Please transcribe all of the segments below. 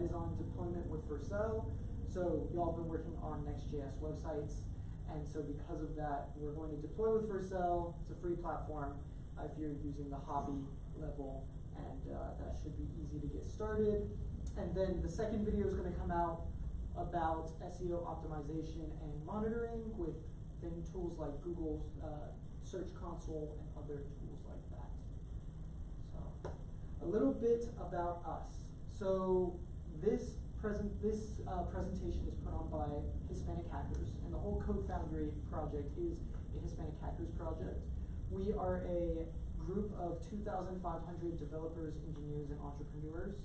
is on deployment with Vercel. So y'all have been working on Next.js websites. And so because of that, we're going to deploy with Vercel. It's a free platform if you're using the hobby level, and that should be easy to get started. And then the second video is going to come out about SEO optimization and monitoring with tools like Google's Search Console and other tools like that. So a little bit about us. So this presentation is put on by Hispanic hackers, and the whole Code Foundry project is a Hispanic hackers project. We are a group of 2,500 developers, engineers, and entrepreneurs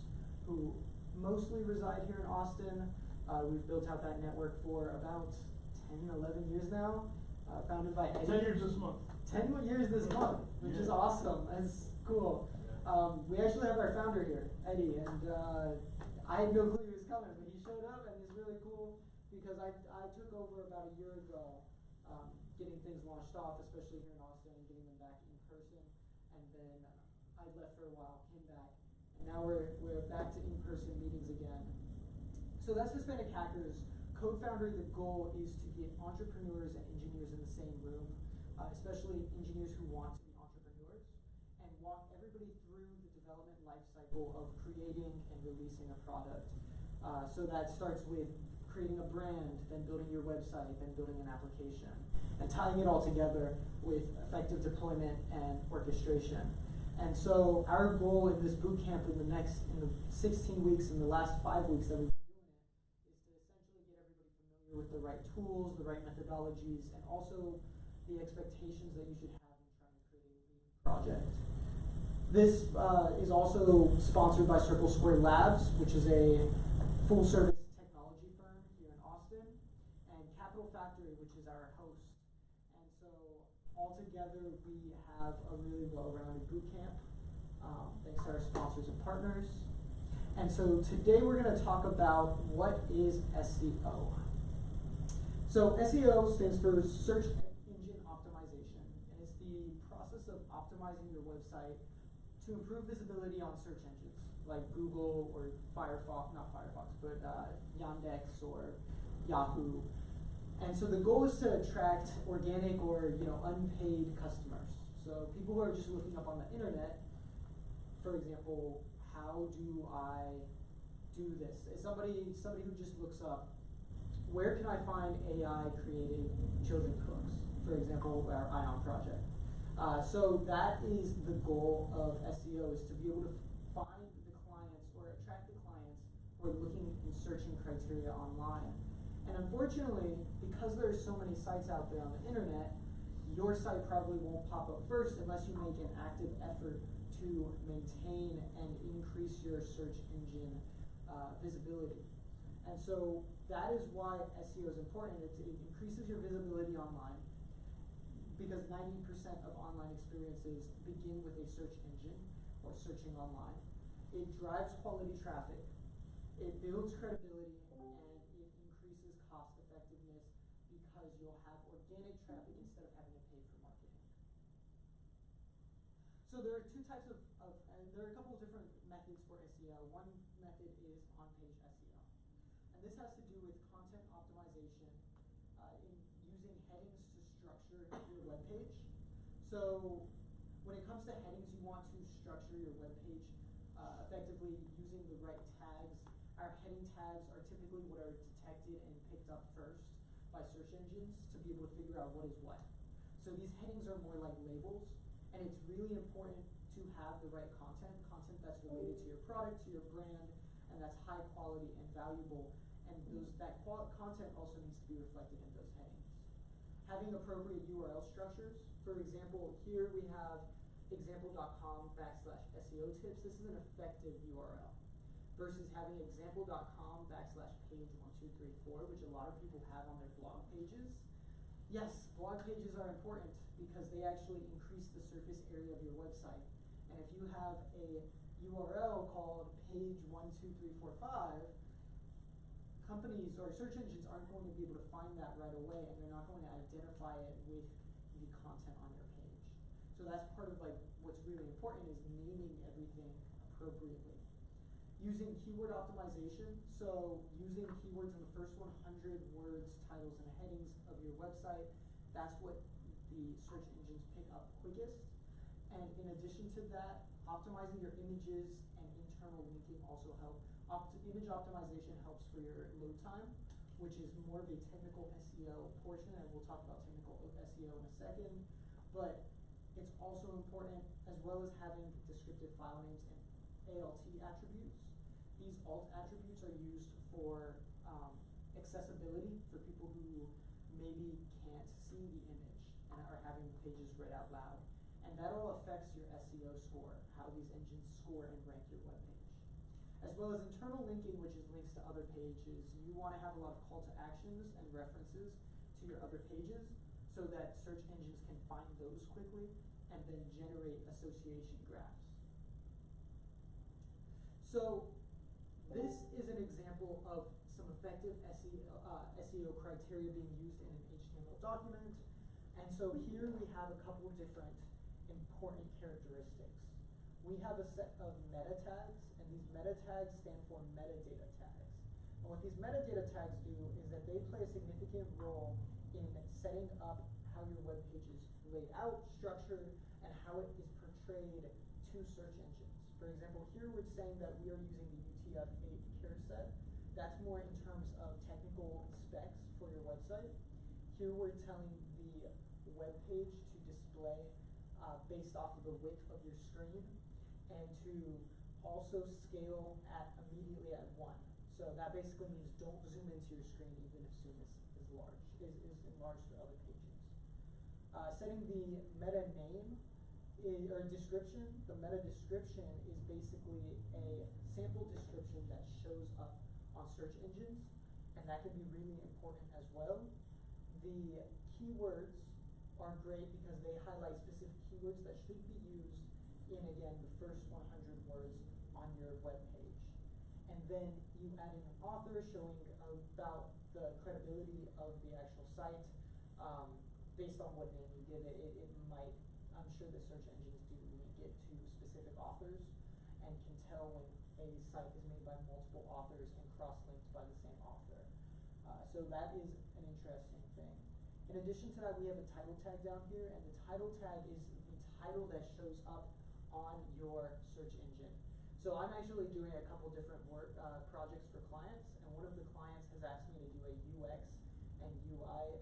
who mostly reside here in Austin. We've built out that network for about 10, 11 years now. Founded by Eddie. 10 years this month. 10 years this month, which is awesome. That's cool. We actually have our founder here, Eddie, and I had no clue he was coming, but he showed up, and it's really cool because I took over about a year ago, getting things launched off, especially here in Austin, and getting them back in person. And then I left for a while, came back, and now we're back to in-person meetings again. So that's Hispanic Hackers. Code Foundry, the goal is to get entrepreneurs and engineers in the same room, especially engineers who want to be entrepreneurs, and walk everybody through the development life cycle of creating and releasing a product. So that starts with creating a brand, then building your website, then building an application, and tying it all together with effective deployment and orchestration. And so our goal in this bootcamp in the 16 weeks, in the last 5 weeks that we've been doing it, is to essentially get everybody familiar with the right tools, the right methodologies, and also the expectations that you should have in trying to create a new project. This is also sponsored by Circle Square Labs, which is a full-service technology firm here in Austin, and Capital Factory, which is our host. And so altogether, we have a really well-rounded bootcamp, thanks to our sponsors and partners. And so today we're going to talk about what is SEO. So SEO stands for Search Engine Optimization, and it's the process of optimizing your website to improve visibility on search engines like Google or Firefox, not Firefox, but Yandex or Yahoo. And so the goal is to attract organic or unpaid customers. So people who are just looking up on the internet, for example, how do I do this? As somebody who just looks up, where can I find AI created children's books? For example, our ION project. So that is the goal of SEO, is to be able to find the clients or attract the clients who are looking and searching criteria online. And unfortunately, because there are so many sites out there on the internet, your site probably won't pop up first unless you make an active effort to maintain and increase your search engine visibility. And so that is why SEO is important. It increases your visibility online, because 90% of online experiences begin with a search engine or searching online. It drives quality traffic, it builds credibility, and it increases cost effectiveness because you'll have organic traffic instead of having to pay for marketing. So there are two types and there are a couple of different methods for SEO. One method is on-page SEO. And this has to do with content optimization in using headings to structure your web page. So when it comes to headings, you want to structure your web page effectively using the right tags. Our heading tags are typically what are detected and picked up first by search engines to be able to figure out what is what. So these headings are more like labels, and it's really important to have the right content that's related to your product, to your brand, and that's high quality and valuable. And that content also needs to be reflected in those headings. Having appropriate URL structures. For example, here we have example.com/SEO tips. This is an effective URL versus having example.com/page1234, which a lot of people have on their blog pages. Yes, blog pages are important because they actually increase the surface area of your website. And if you have a URL called page12345, companies or search engines aren't going to be able to find that right away, and they're not going to identify it with the content on your page. So that's part of what's really important, is naming everything appropriately. Using keyword optimization, so using keywords in the first 100 words, titles, and headings of your website, that's what the search engines pick up quickest. And in addition to that, optimizing your images and internal linking also help. Image optimization helps for your load time, which is more of a technical SEO portion, and we'll talk about technical SEO in a second. But it's also important, as well as having descriptive file names and ALT attributes. These alt attributes are used for accessibility for people who maybe can't see the image and are having pages read out loud. And that all affects your SEO score, how these engines score and rank your web page. As well as internal linking, which is links to other pages. You want to have a lot of call to actions and references to your other pages so that search engines can find those quickly and then generate association graphs. So this is an example of some effective SEO criteria being used in an HTML document. And so here we have a couple of different important characteristics. We have a set of meta tags, and these meta tags stand for metadata tags. And what these metadata tags do is that they play a significant role in setting up how your web page is laid out, structured, and how it is portrayed to search engines. For example, here we're saying that we are using the UTF-8 care set. That's more in terms of technical specs for your website. Here we're telling the web page to display based off of the width of your screen, and to also scale immediately at 1. So that basically means don't zoom into your screen even if zoom is enlarged for other pages. Setting the meta name or description. The meta description is basically a sample description that shows up on search engines, and that can be really important as well. The keywords are great because they highlight specific keywords that should be used in, again, the first 100 words on your web page. And then you add in an author showing about the credibility of the actual site. Based on what name you give it, it might, I'm sure the search engines do link it to specific authors and can tell when a site is made by multiple authors and cross-linked by the same author. So that is an interesting thing. In addition to that, we have a title tag down here, and the title tag is the title that shows up on your search engine. So I'm actually doing a couple different projects for clients, and one of the clients has asked me to do a UX and UI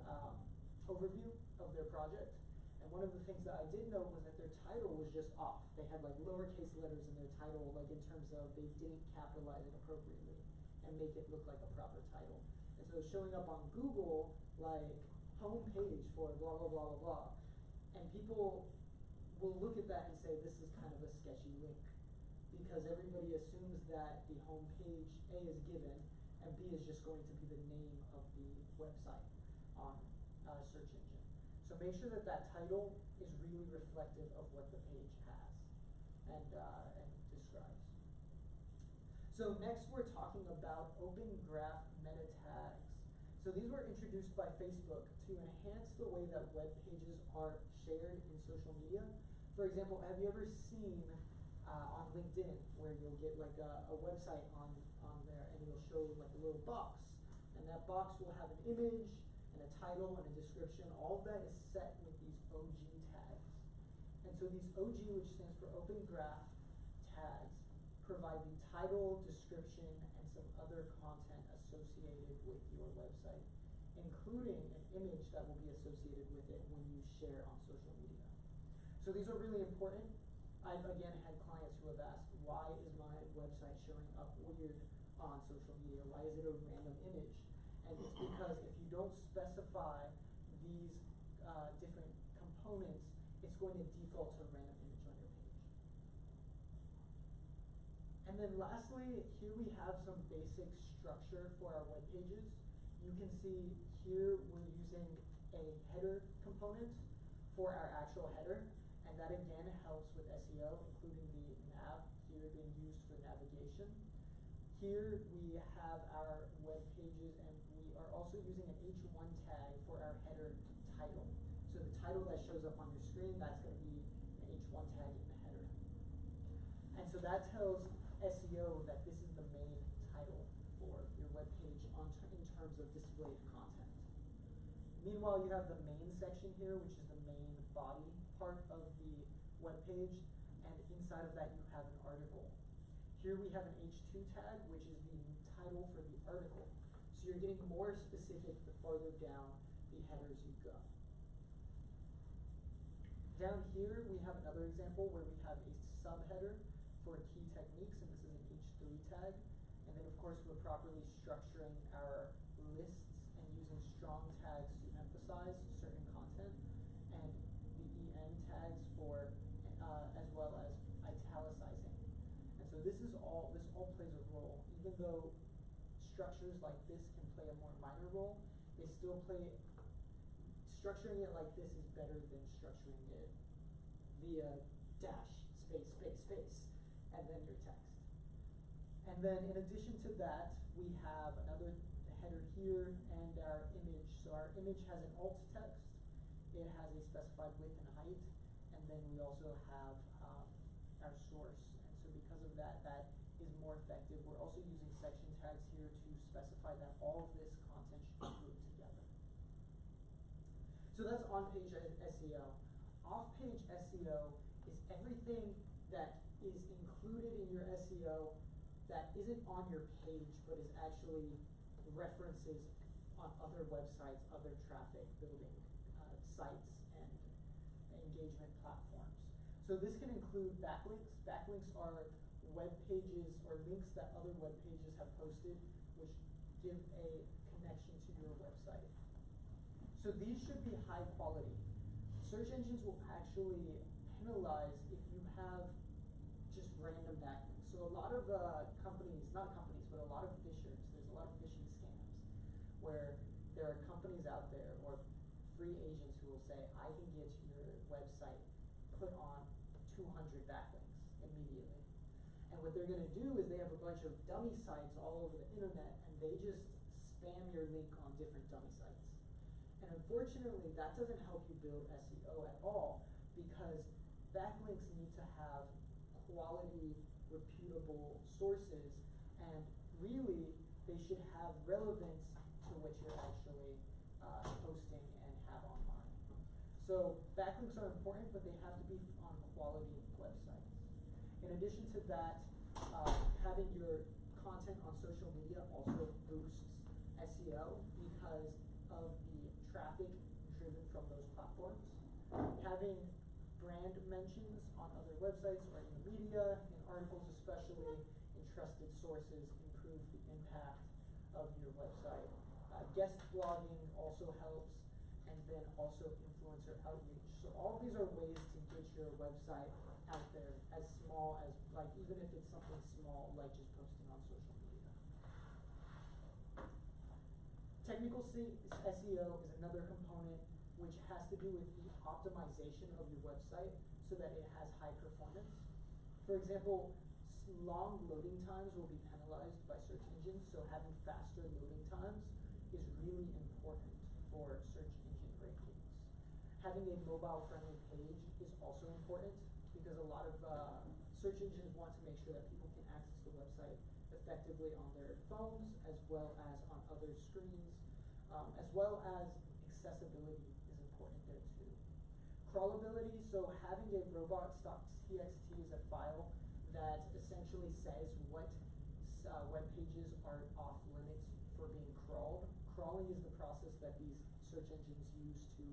overview of their project. And one of the things that I did note was that their title was just off. They had like lowercase letters in their title, like in terms of they didn't capitalize it appropriately and make it look like a proper title. And so showing up on Google like homepage for blah, blah, blah, blah, blah. And people will look at that and say, this is kind of a sketchy link, because everybody assumes that the homepage A is given and B is just going to be the name of the website on a search engine. So make sure that that title is really reflective of what the page has and describes. So next we're talking about open graph meta tags. So these were introduced by Facebook to enhance the way that web pages are shared in social media. For example, have you ever seen on LinkedIn where you'll get like a website on there, and it'll show like a little box, and that box will have an image and a title and a description. All of that is set with these OG tags. And so these OG, which stands for Open Graph tags, provide the title, description, and some other content associated with your website, including an image that will be associated with it when you share on social media. So these are really important. I've again had clients who have asked, why is my website showing up weird on social media? Why is it a random image? And it's because if you don't specify these different components, it's going to default to a random image on your page. And then lastly, here we have some basic structure for our web pages. You can see here we're using a header component for our actual header, and that again helps with SEO, including the nav here being used for navigation. Here we have our web pages, and we are also using an H1 tag for our header title. So the title that shows up on your screen, that's going to be an H1 tag in the header. And so that tells SEO that this is the terms of displayed content. Meanwhile, you have the main section here, which is the main body part of the web page, and inside of that you have an article. Here we have an H2 tag, which is the title for the article. So you're getting more specific the farther down the headers you go. Down here we have another example where we have a subheader for key techniques, and this is an H3 tag. And then of course we're properly structuring our lists and using strong tags to emphasize certain content, and the EN tags for as well as italicizing. And so this all plays a role. Even though structures like this can play a more minor role, they still play. Structuring it like this is better than structuring it via dash, space, space, space, and then your text. And then in addition to that, we have another header here and our image. So our image has an alt text. It has a specified width and height. And then we also have our source. And so because of that, that is more effective. We're also using section tags here to specify that all of this content should be grouped together. So that's on-page SEO. Off-page SEO is everything that is included in your SEO that isn't on your page, but is actually references on other websites, other traffic building sites, and engagement platforms. So this can include backlinks. Backlinks are web pages or links that other web pages have posted, which give a connection to your website. So these should be high quality. Search engines will actually penalize if you have just random backlinks. So a lot of companies, not companies, but a lot of fishers, there's a lot of phishing scams where there are companies out there or free agents who will say, I can get your website put on 200 backlinks immediately. And what they're going to do is they have a bunch of dummy sites all over the internet, and they just spam your link on different dummy sites. And unfortunately, that doesn't help you build SEO at all, because backlinks need to have quality, reputable sources, and really, they should have relevance to what you're actually posting and have online. So backlinks are important, but they have to be on quality websites. In addition to that, having your content on social media also boosts SEO because of the traffic driven from those platforms. Having brand mentions on other websites or in the media, in articles especially, in trusted sources, improve the impact of your website. Guest blogging also helps, and then also influencer outreach. So all of these are ways to get your website out there as small as, like, even if it's something small, like just posting on social media. Technical SEO is another component which has to do with the optimization of your website so that it has high performance. For example, long loading times will be penalized by search engines, so having faster loading times is really important for search engine rankings. Having a mobile-friendly page is also important because a lot of search engines want to make sure that people can access the website effectively on their phones as well as on other screens, as well as accessibility is important there too. Crawlability, so having a robots.txt is a file that essentially says what web pages are off limits for being crawled. Crawling is the process that these search engines use to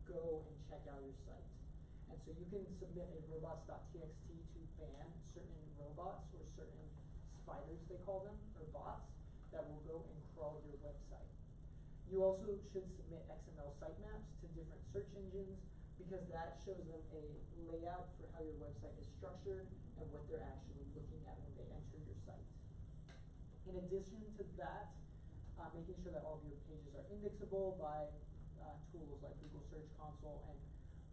go and check out your site. And so you can submit a robots.txt to ban certain robots or certain spiders, they call them, or bots, that will go and crawl your website. You also should submit XML sitemaps to different search engines because that shows them a layout for how your website is structured and what they're actually looking at when they enter your site. In addition to that, making sure that all of your pages are indexable by tools like Google Search Console, and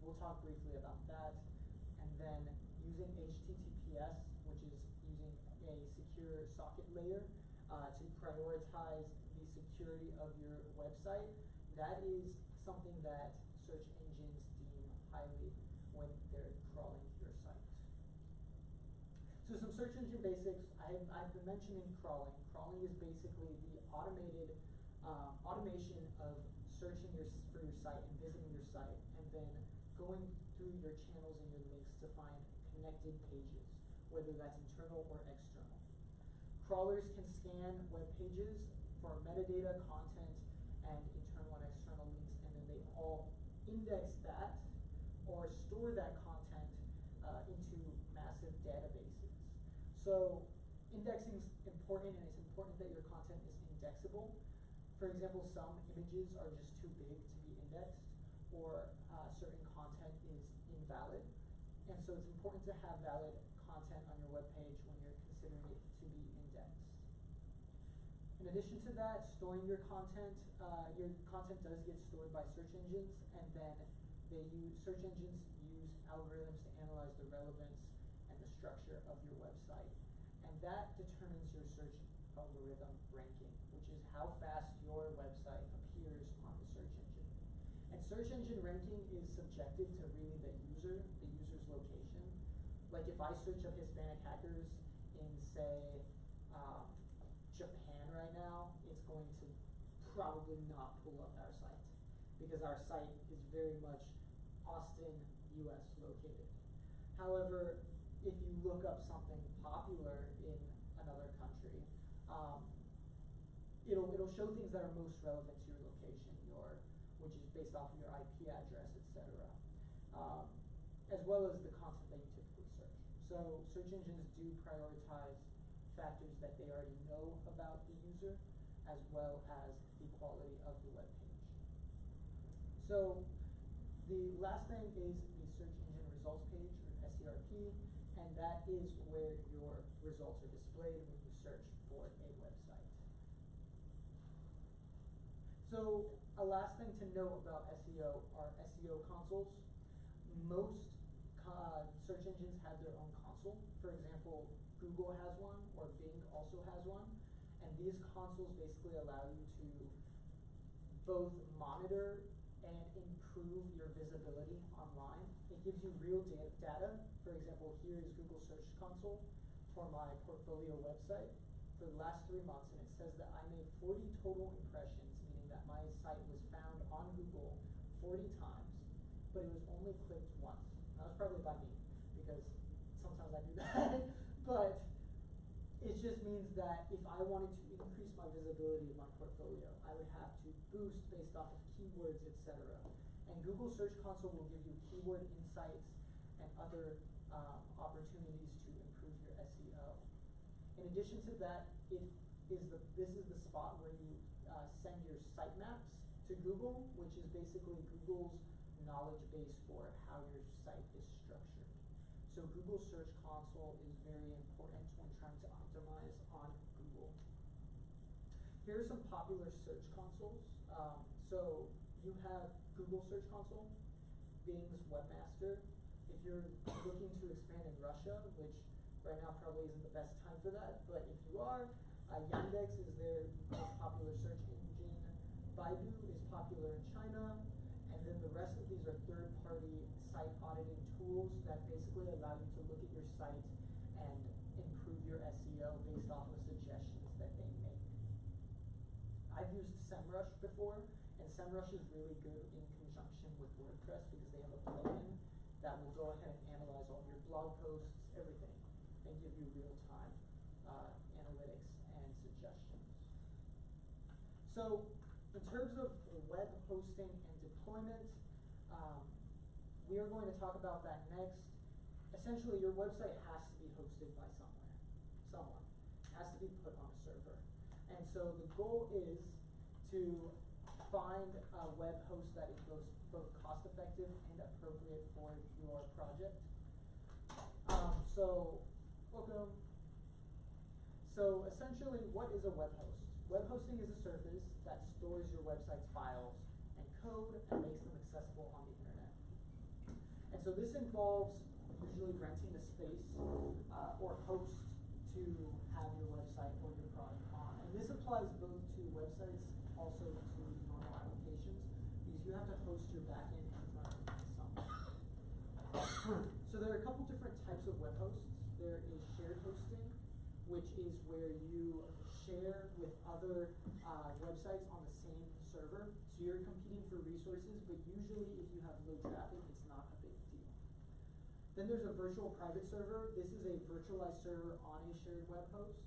we'll talk briefly about that. And then using HTTPS, which is using a secure socket layer to prioritize the security of your website. That is something that search engines deem highly when they're crawling your site. So some search engine basics. I've been mentioning crawling. Crawling is basically the automated automation of searching for your site and visiting your site, and then going through your channels and your links to find connected pages, whether that's internal or external. Crawlers can scan web pages for metadata, content, and internal and external links, and then they all index that or store that content into massive databases. So indexing is important, and it's important that your content is indexable. For example, some images are just too big to be indexed, or certain content is invalid. And so it's important to have valid content on your web page when you're considering it to be indexed. In addition to that, storing your content does get stored by search engines, and then search engines use algorithms to analyze the relevance and the structure of your website. And that determines your search algorithm ranking, which is how fast your website appears on the search engine. And search engine ranking is subjective to really the user's location. Like if I search up Hispanic hackers in, say, Japan right now, it's going to probably not pull up our site, because our site is very much Austin, US located. However, if you look up something popular in another country, it'll show things that are most relevant to your location, which is based off of your IP address, etc., as well as the content that you typically search. So search engines do prioritize factors that they already know about the user, as well as the quality of the web page. So the last thing is the search engine results page, or SERP, and that is where your results are displayed when you search for a website. So a last thing to know about SEO are SEO consoles. Most search engines have their own console. For example, Google has one, or Bing also has one, and these consoles basically allow you to both monitor and improve your visibility online. It gives you real data. For example, here is Google Search Console for my portfolio website for the last 3 months, and it says that I made 40 total impressions, meaning that my site was found on Google 40 times, but it was only clicked once. That was probably by me, because sometimes I do that. But it just means that if I wanted to increase my visibility of my portfolio, I would have to boost based off of keywords, etc. And Google Search Console will give you keyword insights and other opportunities to improve your SEO. In addition to that, this is the spot where you send your sitemaps to Google, which is basically Google's knowledge base for how your site is structured. So Google Search Console is very important when trying to optimize on Google. Here are some popular search consoles. So you have Google Search Console, Bing's Webmaster. If you're looking to expand in Russia, which right now probably isn't the best time for that, but if you are, Yandex is their most popular search engine. Baidu is popular in China. And then the rest of these are third-party site auditing tools that basically allow you to look at your site and improve your SEO based off of suggestions that they make. I've used SEMrush before, and SEMrush is really good in conjunction with WordPress because they have a plugin that will go ahead and analyze all your blog posts, everything, and give you real-time analytics and suggestions. So in terms of web hosting and deployment, we are going to talk about that next. Essentially, your website has to be hosted by someone. It has to be put on a server. And so the goal is to find a web host that is both cost-effective and appropriate for your project. Welcome. So essentially, what is a web host? Web hosting is a service that stores your website's files and code and makes them accessible on the internet. And so this involves usually renting a space or host to have your website or your product on. And this applies both to websites, also to normal applications, because you have to host your backend in front of something. So there are a couple different types of web hosts. There is shared hosting, which is where you share with other websites on the same server. So you're competing for resources, but usually if you have low traffic, it's not a big deal. Then there's a virtual private server. This is a virtualized server on a shared web host,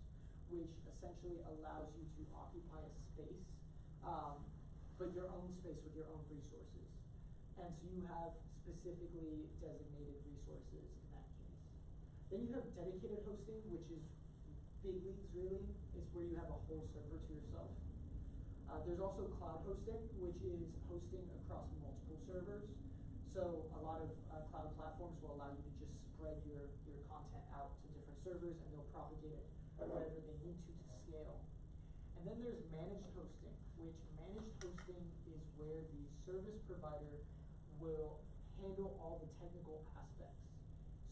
which essentially allows you to occupy a space, but your own space with your own resources. And so you have specifically designated resources in that case. Then you have dedicated hosting, which is big leagues really. It's where you have a whole server to yourself. There's also cloud hosting, which is hosting across multiple servers. So a lot of cloud platforms will allow you to just spread your content out to different servers, and they'll propagate it wherever they need to scale. And then there's managed hosting, which managed hosting is where the service provider will handle all the technical aspects.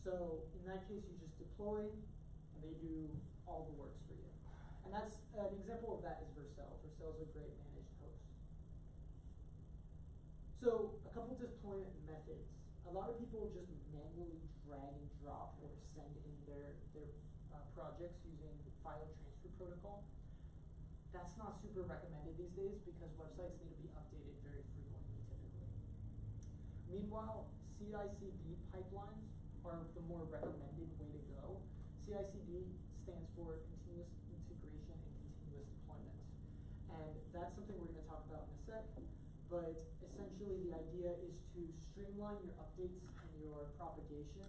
So in that case, you just deploy, and they do all the works for you. And that's an example of that is Vercel. Vercel is a great managed host. So a couple deployment methods. A lot of people just manually drag and drop or send in their projects using file transfer protocol. That's not super recommended these days because websites need to be updated very frequently typically. Meanwhile, CI/CD pipelines are the more recommended way to go. CI/CD stands for continuous integration and continuous deployment. And that's something we're going to talk about in a sec. But essentially the idea is to streamline your updates and your propagation,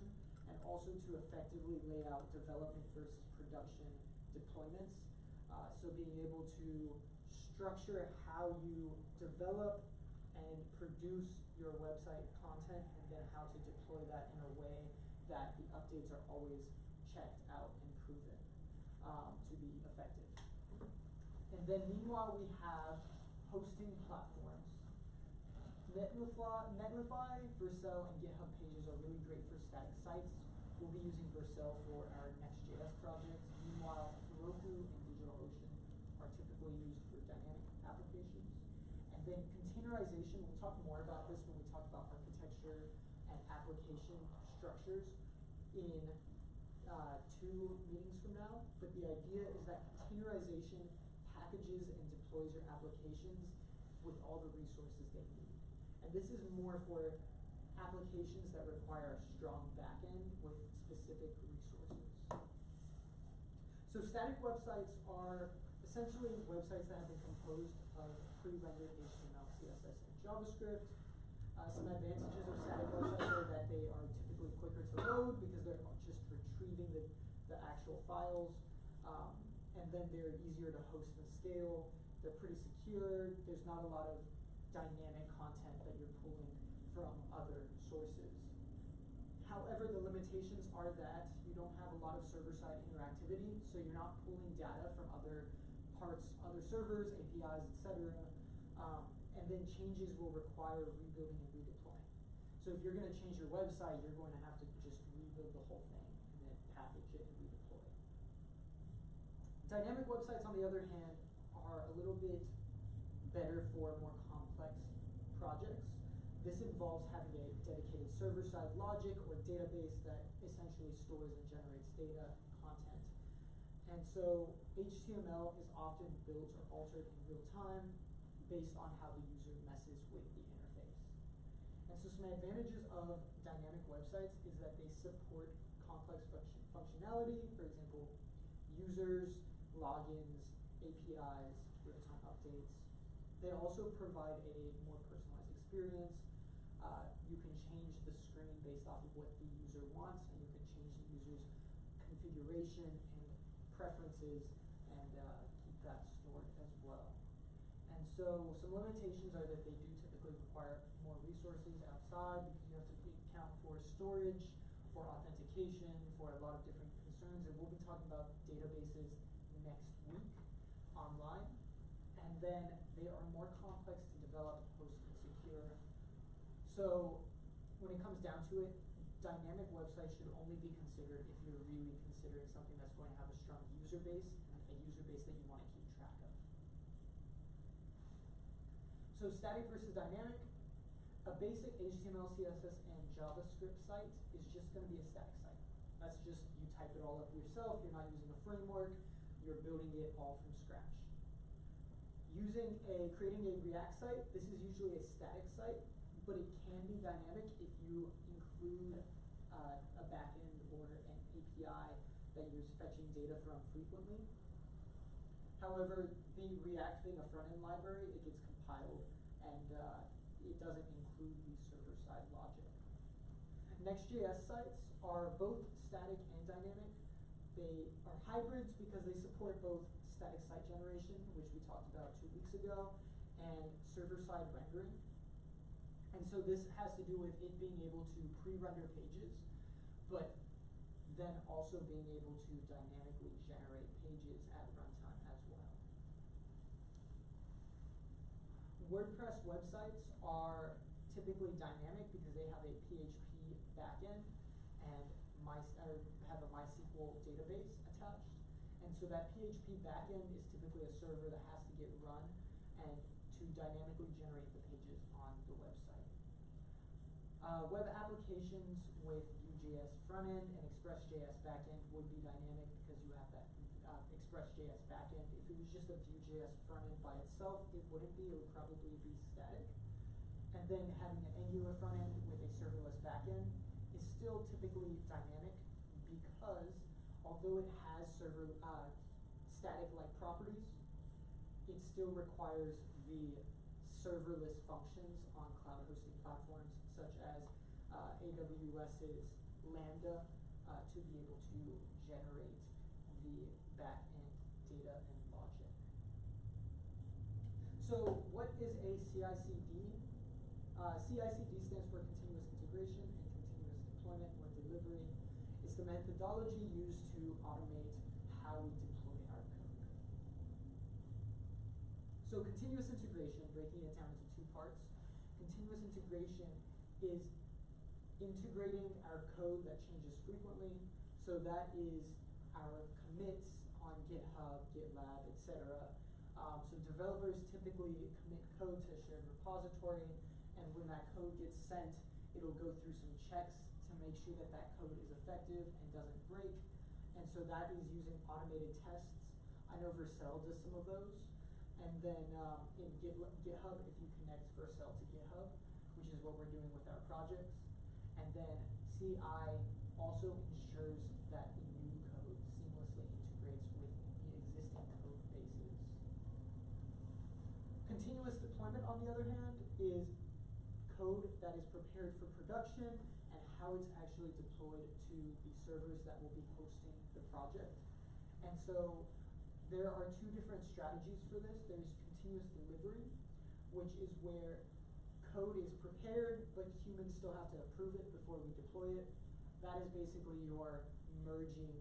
and also to effectively lay out development versus production deployments. So being able to structure how you develop and produce your website content, and then how to deploy that in a way that the updates are always checked out and proven to be effective. And then meanwhile we have hosting platforms. Netlify, Vercel, and GitHub pages are really great for static sites. We'll be using Vercel for our Next.js projects. Meanwhile, Heroku and DigitalOcean are typically used for dynamic applications. And then containerization, we'll talk more about this when we talk about architecture and application structures in 2 meetings from now. But the idea is that containerization packages and deploys your applications with all the resources they need. And this is more for applications that require a strong backend with specific resources. So static websites are essentially websites that have been composed of pre-rendered HTML, CSS, and JavaScript. Some advantages of static websites are that they are typically quicker to load because they're just retrieving the actual files, and then they're easier to host and scale. They're pretty secure. There's not a lot of dynamic content that you're pulling from other sources. However, the limitations are that you don't have a lot of server-side interactivity, so you're not pulling data from other parts, other servers, APIs, etc. And then changes will require rebuilding and redeploying. So if you're going to change your website, you're going to have to just rebuild the whole thing and then package it and redeploy it. Dynamic websites, on the other hand, are a little bit better for more complex projects. This involves having a dedicated server-side logic or database that essentially stores and generates data, content. And so HTML is often built or altered in real time based on how the user messes with the interface. And so some advantages of dynamic websites is that they support complex functionality, for example, users, logins, APIs, real-time updates. They also provide a more personalized experience. You can change the screen based off of what the user wants, and you can change the user's configuration and preferences and keep that stored as well. And so some limitations are that they do typically require more resources outside because you have to account for storage, for authentication, for a lot of different concerns. And we'll be talking about databases next week online. And then they are more complex to develop, host, and secure. So when it comes down to it, dynamic websites should only be considered if you're really considering something that's going to have a strong user base and a user base that you want to keep track of. So static versus dynamic. A basic HTML, CSS, and JavaScript site is just going to be a static site. That's just, you type it all up yourself, you're not using a framework. you're building it all from scratch. Creating a React site, this is usually a static site, but it can be dynamic if you include a backend or an API that you're fetching data from frequently. However, the React being a front-end library, it gets compiled and it doesn't include the server-side logic. Next.js sites are both static and dynamic. They are hybrids because they support both static site generation, which we talked about 2 weeks ago, and server-side rendering. And so this has to do with it being able to pre-render pages, but then also being able to dynamically generate pages at runtime as well. WordPress websites are typically dynamic because they have a PHP backend and have a MySQL database attached. And so that PHP backend is typically a server that has to get run and to dynamically generate the pages on the website. Web applications with Vue.js frontend and Express.js backend would be dynamic because you have that Express.js backend. If it was just a Vue.js frontend by itself, it wouldn't be, it would probably be static. And then having an Angular frontend with a serverless backend is still typically dynamic because although it has static-like properties, it still requires the serverless functions on cloud hosting platforms such as AWS's Lambda to be able to generate the back-end data and logic. So what is a CI/CD? CI/CD stands for continuous integration and continuous deployment or delivery. It's the methodology used to automate how we deploy our code. So continuous integration, breaking it down into 2 parts. Continuous integration is integrating our code that changes frequently. So that is our commits on GitHub, GitLab, etc. So developers typically commit code to a shared repository, and when that code gets sent, it'll go through some checks to make sure that that code is effective and doesn't break. And so that is using automated tests. I know Vercel does some of those. And then in GitHub, if you connect Vercel to GitHub, which is what we're doing with our projects. And then CI also ensures that the new code seamlessly integrates with the existing code bases. Continuous deployment, on the other hand, is code that is prepared for production and how it's actually deployed to the servers that will be hosting the project. And so there are 2 different strategies for this. There's continuous delivery, which is where code is prepared, but humans still have to approve it before we deploy it. That is basically your merging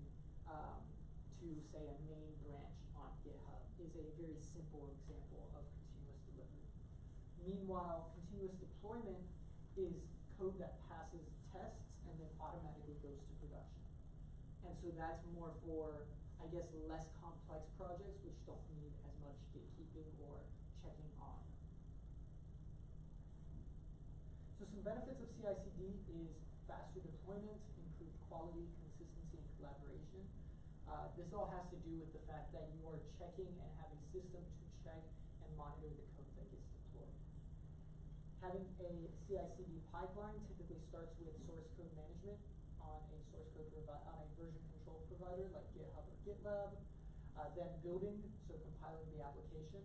to, say, a main branch on GitHub is a very simple example of continuous delivery. Meanwhile, continuous deployment is code that passes tests and then automatically goes to production. And so that's more for, I guess, less complex projects which don't need as much gatekeeping or checking on. So some benefits of CI/CD is faster deployment, improved quality, consistency, and collaboration. This all has to do with the fact that you are checking and have a system to check and monitor the code that gets deployed. Having a CI/CD pipeline typically starts with source code management on a version control provider like GitHub or GitLab, then building, so compiling the application,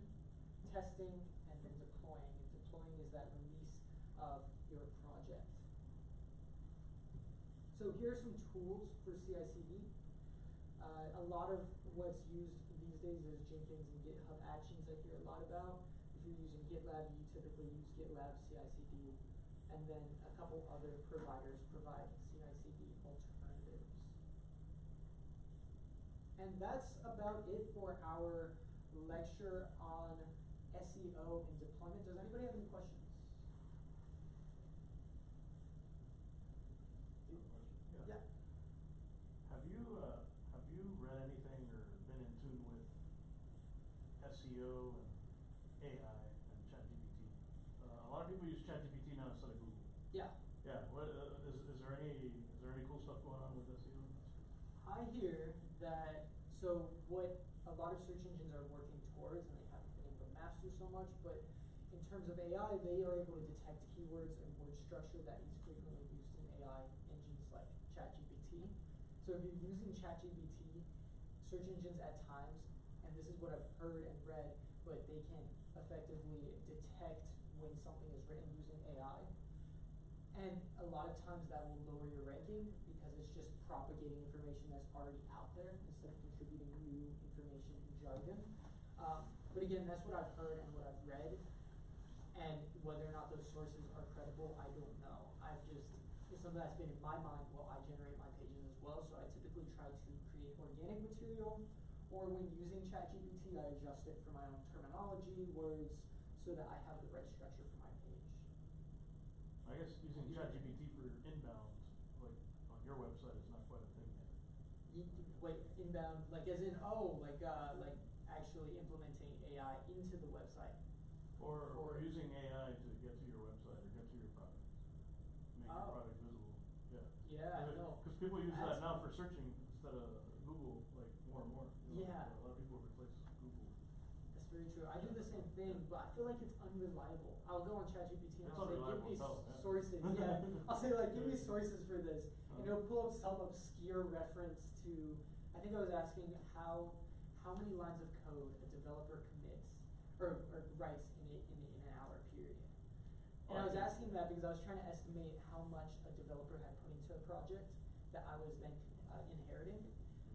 testing, and then deploying. And deploying is that release of your project. So here are some tools for CI/CD. A lot of what's used these days is Jenkins and GitHub Actions I hear a lot about. If you're using GitLab, you typically use GitLab CI/CD, and then a couple other providers provide CI/CD alternatives. And that's about it for our lecture on SEO and deployment. Does anybody have any questions? Yeah. Have you read anything or been in tune with SEO and AI and ChatGPT? A lot of people use ChatGPT now instead of Google. Yeah. Yeah. What is there any cool stuff going on with SEO? I hear that, so what a lot of search engines are working towards, and they haven't been able to master so much, but in terms of AI, they are able to detect keywords and word structure that is frequently used in AI engines like ChatGPT. So if you're using ChatGPT, search engines at times, and this is what I've heard and read, but they can effectively detect when something is written using AI. And a lot of times that will lower your ranking because it's just propagating information that's already out there instead of contributing new information and jargon. But again, that's what I've heard and what I've read. And whether or not those sources are credible, I don't know. It's something that's been in my mind while I generate my pages as well. So I typically try to create organic material, or when using ChatGPT, I adjust it for my own terminology, words, so that I have the right structure for my page. I guess using ChatGPT for inbound, like on your website, is not quite a thing yet. Wait, inbound, like as in, like actually implementing AI into the website. Or using AI to get to your website or get to your product. Make your product visible. Yeah. Yeah, I know. Because people use that now for searching instead of Google, like more and more. Yeah. A lot of people replace Google. That's very true. I do the same thing, but I feel like it's unreliable. I'll go on ChatGPT and I'll say, give me sources. Yeah. I'll say like, give me sources for this. And it'll pull up some obscure reference to, I think I was asking how many lines of code a developer commits or writes in an hour period. And I was asking that because I was trying to estimate how much a developer had put into a project that I was then inheriting,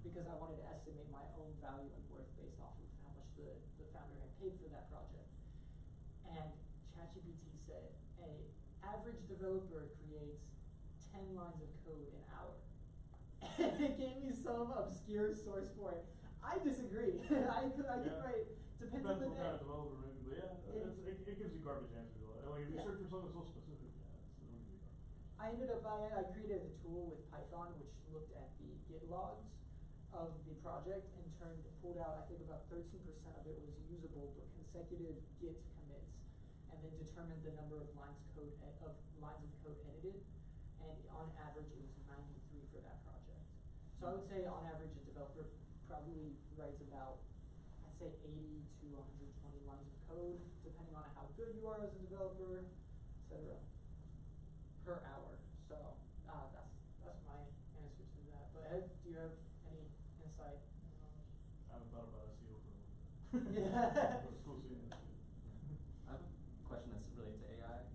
because I wanted to estimate my own value and worth based off of how much the founder had paid for that project. And ChatGPT said an average developer creates 10 lines of code an hour. And it gave me some obscure source for it. I disagree. I could write, depends on the day. What kind of developer maybe, but yeah, it gives you garbage answers a lot. Like if you search for something so specific, it's going to be garbage. I created a tool with Python which looked at the Git logs of the project and pulled out, I think about 13% of it was usable, but consecutive Git commits, and then determined the number of lines of code edited, and on average it was 93 for that project. So I would say on average a developer probably writes about, I'd say 80 to 120 lines of code, depending on how good you are as a developer, etc. per hour. So that's my answer to that. But Ed, do you have any insight? I haven't thought about SEO for a long time. Yeah. It's cool seeing that. I have a question that's related to AI.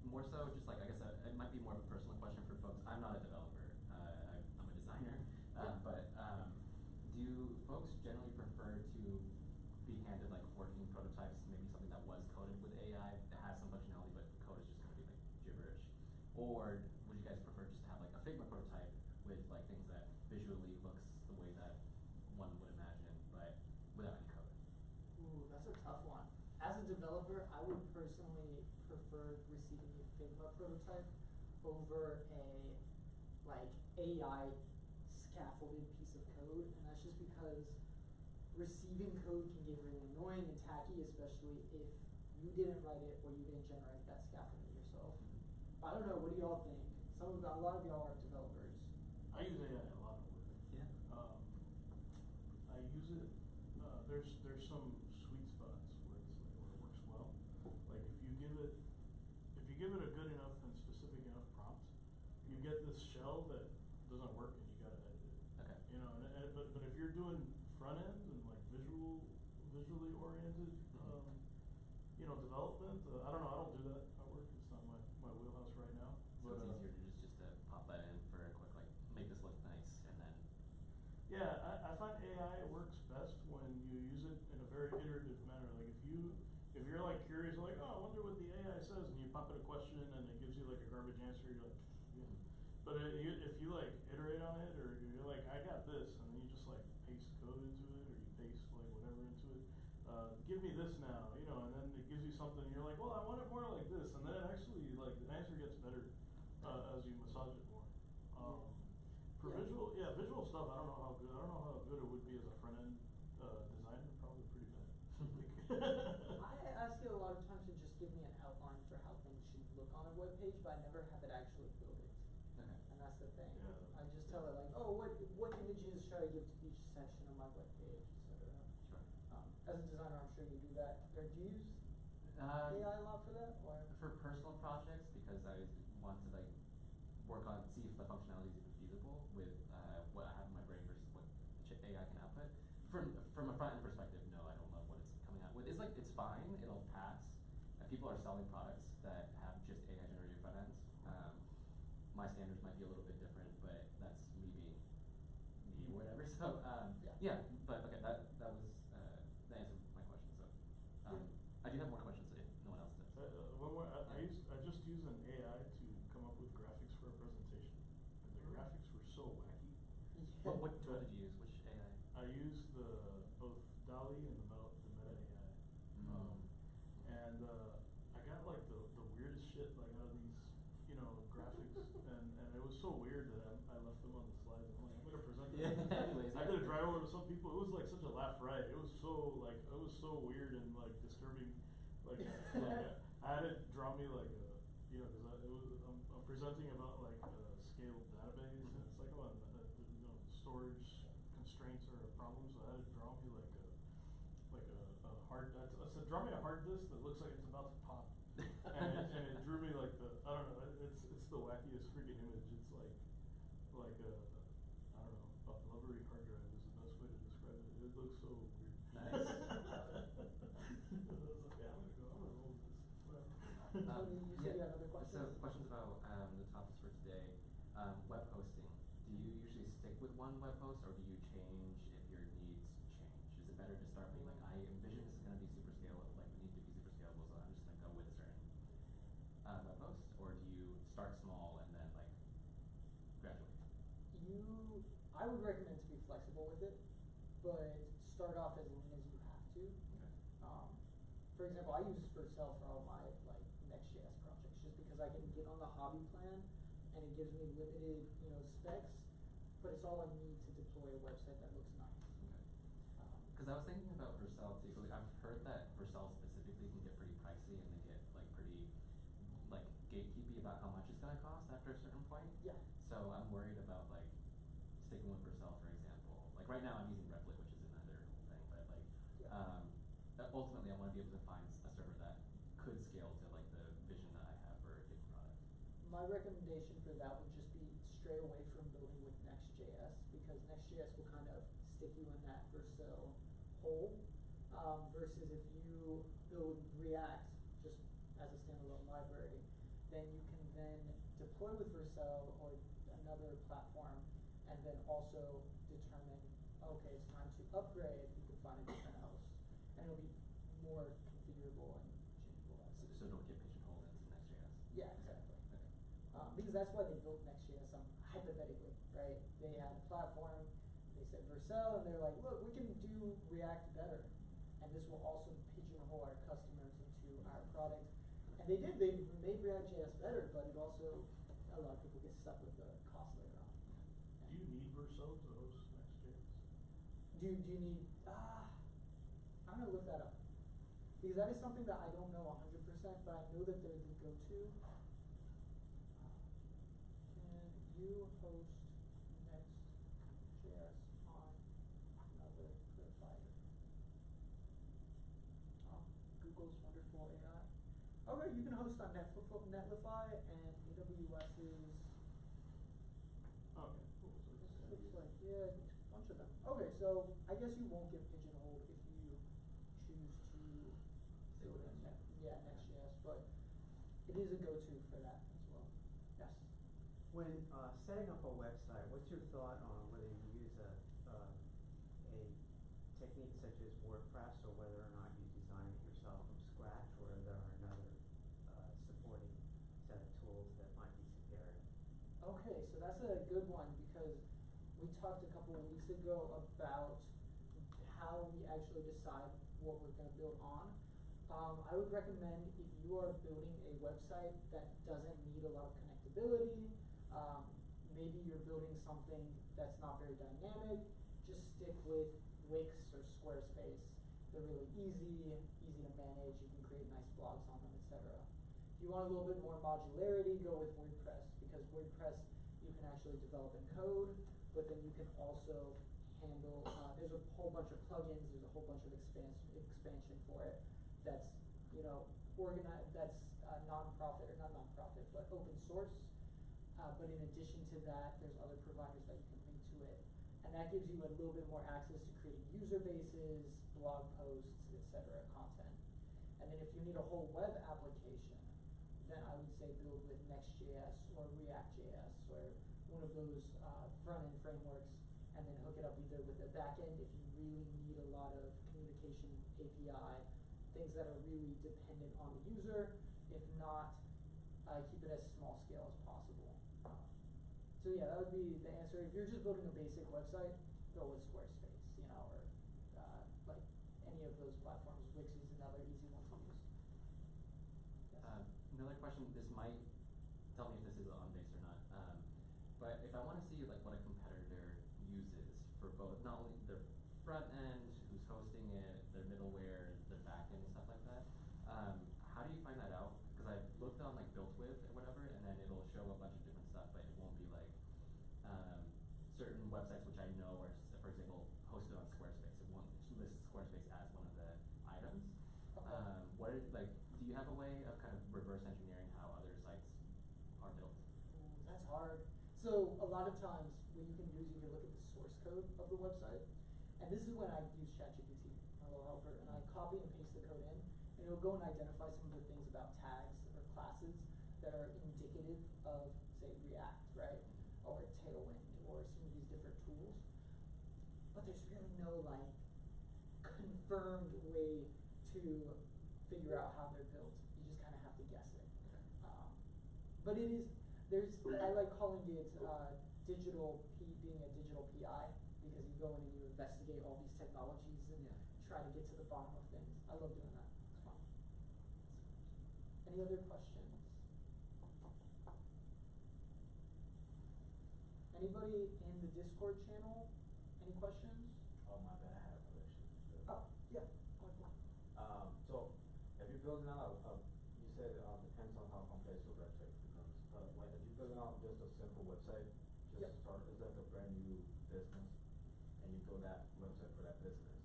More so, just like, I guess it might be more of a personal question for folks. I'm not a developer. I'm a designer. Do folks generally prefer to be handed like working prototypes, maybe something that was coded with AI that has some functionality, but the code is just going to be like gibberish? Or would you guys prefer just to have like a Figma prototype with like things that visually looks the way that one would imagine, but without any code? Ooh, that's a tough one. As a developer, I would personally prefer receiving a Figma prototype over a like AI scaffolded piece of code, and that's just because receiving code can get really annoying and tacky, especially if you didn't write it or you didn't generate that scaffolding yourself. I don't know, what do y'all think? A lot of y'all are developers. I use AI a lot of work. Yeah. I use it. There's some sweet spots where it works well. Like if you give it a good enough and specific enough prompt, you get this shell that doesn't work and you gotta edit it. Okay. You know, but if you're doing front end and like visually oriented, development, I don't know. I don't do that at work. It's not my wheelhouse right now. So it's easier to just to pop that in for a quick, like, make this look nice, and then. Yeah, I find AI works best when you use it in a very iterative manner. Like if you're like curious, like, oh, I wonder what the AI says, and you pop in a question and it gives you like a garbage answer, you're like, yeah. But if you like iterate on it, or you're like, I got this, and then you just like paste code into it, or you paste like whatever into it, give me this now, and then it gives you something, and you're like, well, I want it more like this, and then actually like the answer gets better as you massage it more. For visual stuff, I don't know how good it would be as a front end designer. Probably pretty bad. I ask it a lot of times to just give me an outline for how things should look on a web page, but I never have it actually build it. Okay. And that's the thing. Yeah. I just tell it like, oh, what images should I give to each section of my web page, etc. that, or do you use AI a lot for that, or? For personal projects, because I want to like work on, see if the functionality is even feasible with what I have in my brain versus what AI can output. From a front end perspective, no, I don't love what it's coming out with. It's like, it's fine, it'll pass. And people are selling products that have just AI generated front ends. My standards might be a little bit different, but that's me being me or whatever. So yeah, but okay, that was the answer to my question. So I do have more questions if no one else does. I just used an AI to come up with graphics for a presentation, and the graphics were so wacky. What tool did you use? Which AI? I used both DALL-E and the Meta AI. And I got like the weirdest shit like out of these, graphics, and it was so weird that I left them on the slides. I'm like, I'm gonna present them. Anyways, I did a dry over to some people. It was like such a laugh riot. It was so weird and like disturbing. Like I had it draw me like because I'm presenting about like a scaled database, and it's like about storage constraints or problems. So I had it draw me like a hard. I said, draw me a hard disk that looks like it's about to pop, and it drew me like I don't know. It's the wackiest freaking image. It's like a I don't know, a blubbery hard drive is the best way to describe it. It looks so weird. Nice. I was like, yeah, I'm gonna roll with this. Whatever. Tony, you said you had other questions? So questions about the topics for today. Web hosting. Do you usually stick with one web host, or do you change if your needs change? Is it better to start being like, I envision this is going to be super scalable, like we need to be super scalable, so I'm just going to go with a certain web host, or do you start small and then like graduate? I would recommend to be flexible with it, but start off as lean as you have to. Okay. For example, I use Vercel for all my like Next.js projects, just because I can get on the hobby plan, and it gives me limited, specs, but it's all I need to deploy a website that looks nice. Okay. Because I was thinking about Vercel too. Like, I've heard that Vercel specifically can get pretty pricey, and they get like pretty like gatekeepy about how much it's gonna cost after a certain point. Yeah. So I'm worried about like sticking with Vercel, for example. Like right now I'm using Replit, which is another whole thing, but like ultimately I want to be able to find a server that could scale to like the vision that I have for a given product. My recommendation for that would just be stray away from building with Next.js, because Next.js will kind of stick you in that Vercel hole, versus if you build React just as a standalone library, then you can then deploy with Vercel or another platform, and then also determine, okay, it's time to upgrade, you can find a different host, and it'll be more configurable and changeable. So don't get pigeonholed into Next.js. Yeah, exactly. Okay. Because that's why they built Next.js, hypothetically, right? They had a platform, they said Vercel, and they're like, look, we can do React better, and this will also pigeonhole our customers into our product. And they did, they made React.js better, but it also, a lot of people get stuck with the cost later on. Do you need Vercel to host Next.js? Do you need, I'm gonna look that up. Because that is something that I don't know 100%, but I know that they're the go-to. Can you host Next.js on another provider? Google's wonderful AI. Okay, you can host on Netlify and AWS's. Okay, cool. So This looks like, yeah, a bunch of them. Okay, so I guess you won't get pigeonholed if you choose to do it in Next.js, but it is a go-to for that as well. Yes. When setting up a website, what's your thought on whether you use a technique such as WordPress, or whether or not you design it yourself from scratch, or there are another supporting set of tools that might be superior? Okay, so that's a good one, because we talked a couple of weeks ago about how we actually decide what we're going to build on. I would recommend, if you are building a website that doesn't need a lot of connectability, maybe you're building something that's not very dynamic, just stick with Wix or Squarespace. They're really easy to manage, you can create nice blogs on them, etc. If you want a little bit more modularity, go with WordPress, because WordPress you can actually develop in code, but then you can also handle, there's a whole bunch of plugins, there's a whole bunch of expansion for it that's, you know, that's non-profit, or not non-profit, but open source. But in addition to that, there's other providers that you can link to it. And that gives you a little bit more access to creating user bases, blog posts, etc., content. And then if you need a whole web application, then I would say build with Next.js or React.js or one of those front-end frameworks, and then hook it up either with a backend if you really need a lot of communication API, things that are really dependent on the user. If not, keep it as small scale as possible. So yeah, that would be the answer. If you're just building a basic website, go with Squarespace, you know, or like any of those platforms. Wix is another easy one to use. Yes. Another question, this might tell me if this is on base or not, but if I want to see like what a competitor uses for both, not only their front end, who's hosting it, their middleware, their back end, and stuff like that, how do you find that out? Because I've looked on like Built With or whatever, and then it'll show a bunch of different stuff, but it won't be like certain websites which I know are, for example, hosted on Squarespace. It won't list Squarespace as one of the items. Okay. Do you have a way of kind of reverse engineering how other sites are built? That's hard. So a lot of times what you can do is you can look at the source code of the website, and this is when I use ChatGPT, my little helper, and I copy and paste the code in, and it'll go and identify some of the things about tags or classes that are indicative of, say, React, right, or Tailwind, or some of these different tools. But there's really no like confirmed way to figure out how they're built. You just kind of have to guess it. But it is, I like calling it being a digital PI, because you go in and you investigate all these technologies and try to get to the bottom of things. I love doing that. It's fun. Any other questions? Anybody in the Discord channel? Any questions? Oh my bad, I had a question. Oh, yeah. So if you're building out you said depends on how complex your website becomes. Like if you're building out just a simple website, just to start, it's like a brand new business, and you build that website for that business.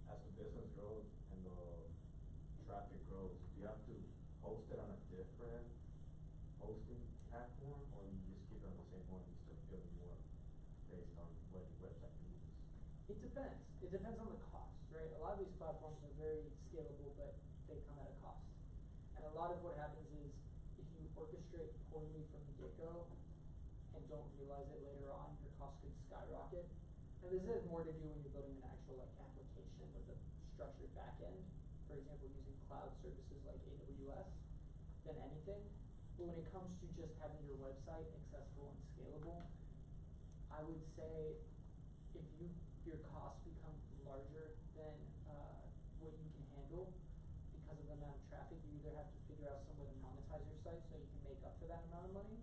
As the business grows and the traffic grows, do you have to host it on a different hosting platform, or you just keep it on the same one and start building more based on what your website needs? It depends. It depends on the cost, right? A lot of these platforms are very scalable, but they come at a cost. And a lot of what happens is if you orchestrate poorly from the get-go and don't realize it later on, your cost could skyrocket. And this has more to do when you're building an actual like application with a structured back end, for example, using cloud services like AWS, than anything. But when it comes to just having your website accessible and scalable, I would say if your costs become larger than what you can handle because of the amount of traffic, you either have to figure out some way to monetize your site so you can make up for that amount of money,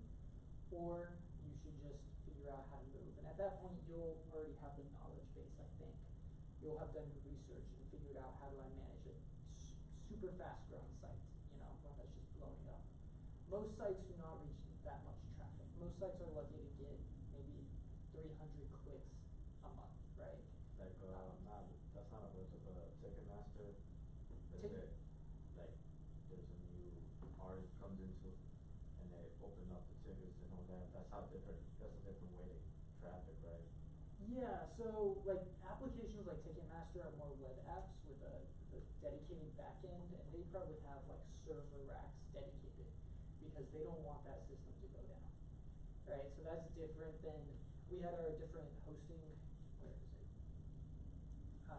or you should just figure out how to move. And at that point, you'll already have the knowledge base, I think. You'll have done your research and figured out how do I manage a super fast growing site, you know, one that's just blowing up. Most sites do not reach that much traffic. Most sites are lucky to get maybe 300 clicks a month, right? Like that's not a bunch of Ticketmaster. That's it. Like there's a new artist comes into and they open up the tickets and all that. That's a different way to traffic, right? Yeah, so like applications like Ticketmaster are more web apps with a dedicated backend, and they probably have like server racks dedicated because they don't want that system to go down, right? So that's different than, we had our different hosting, where is it?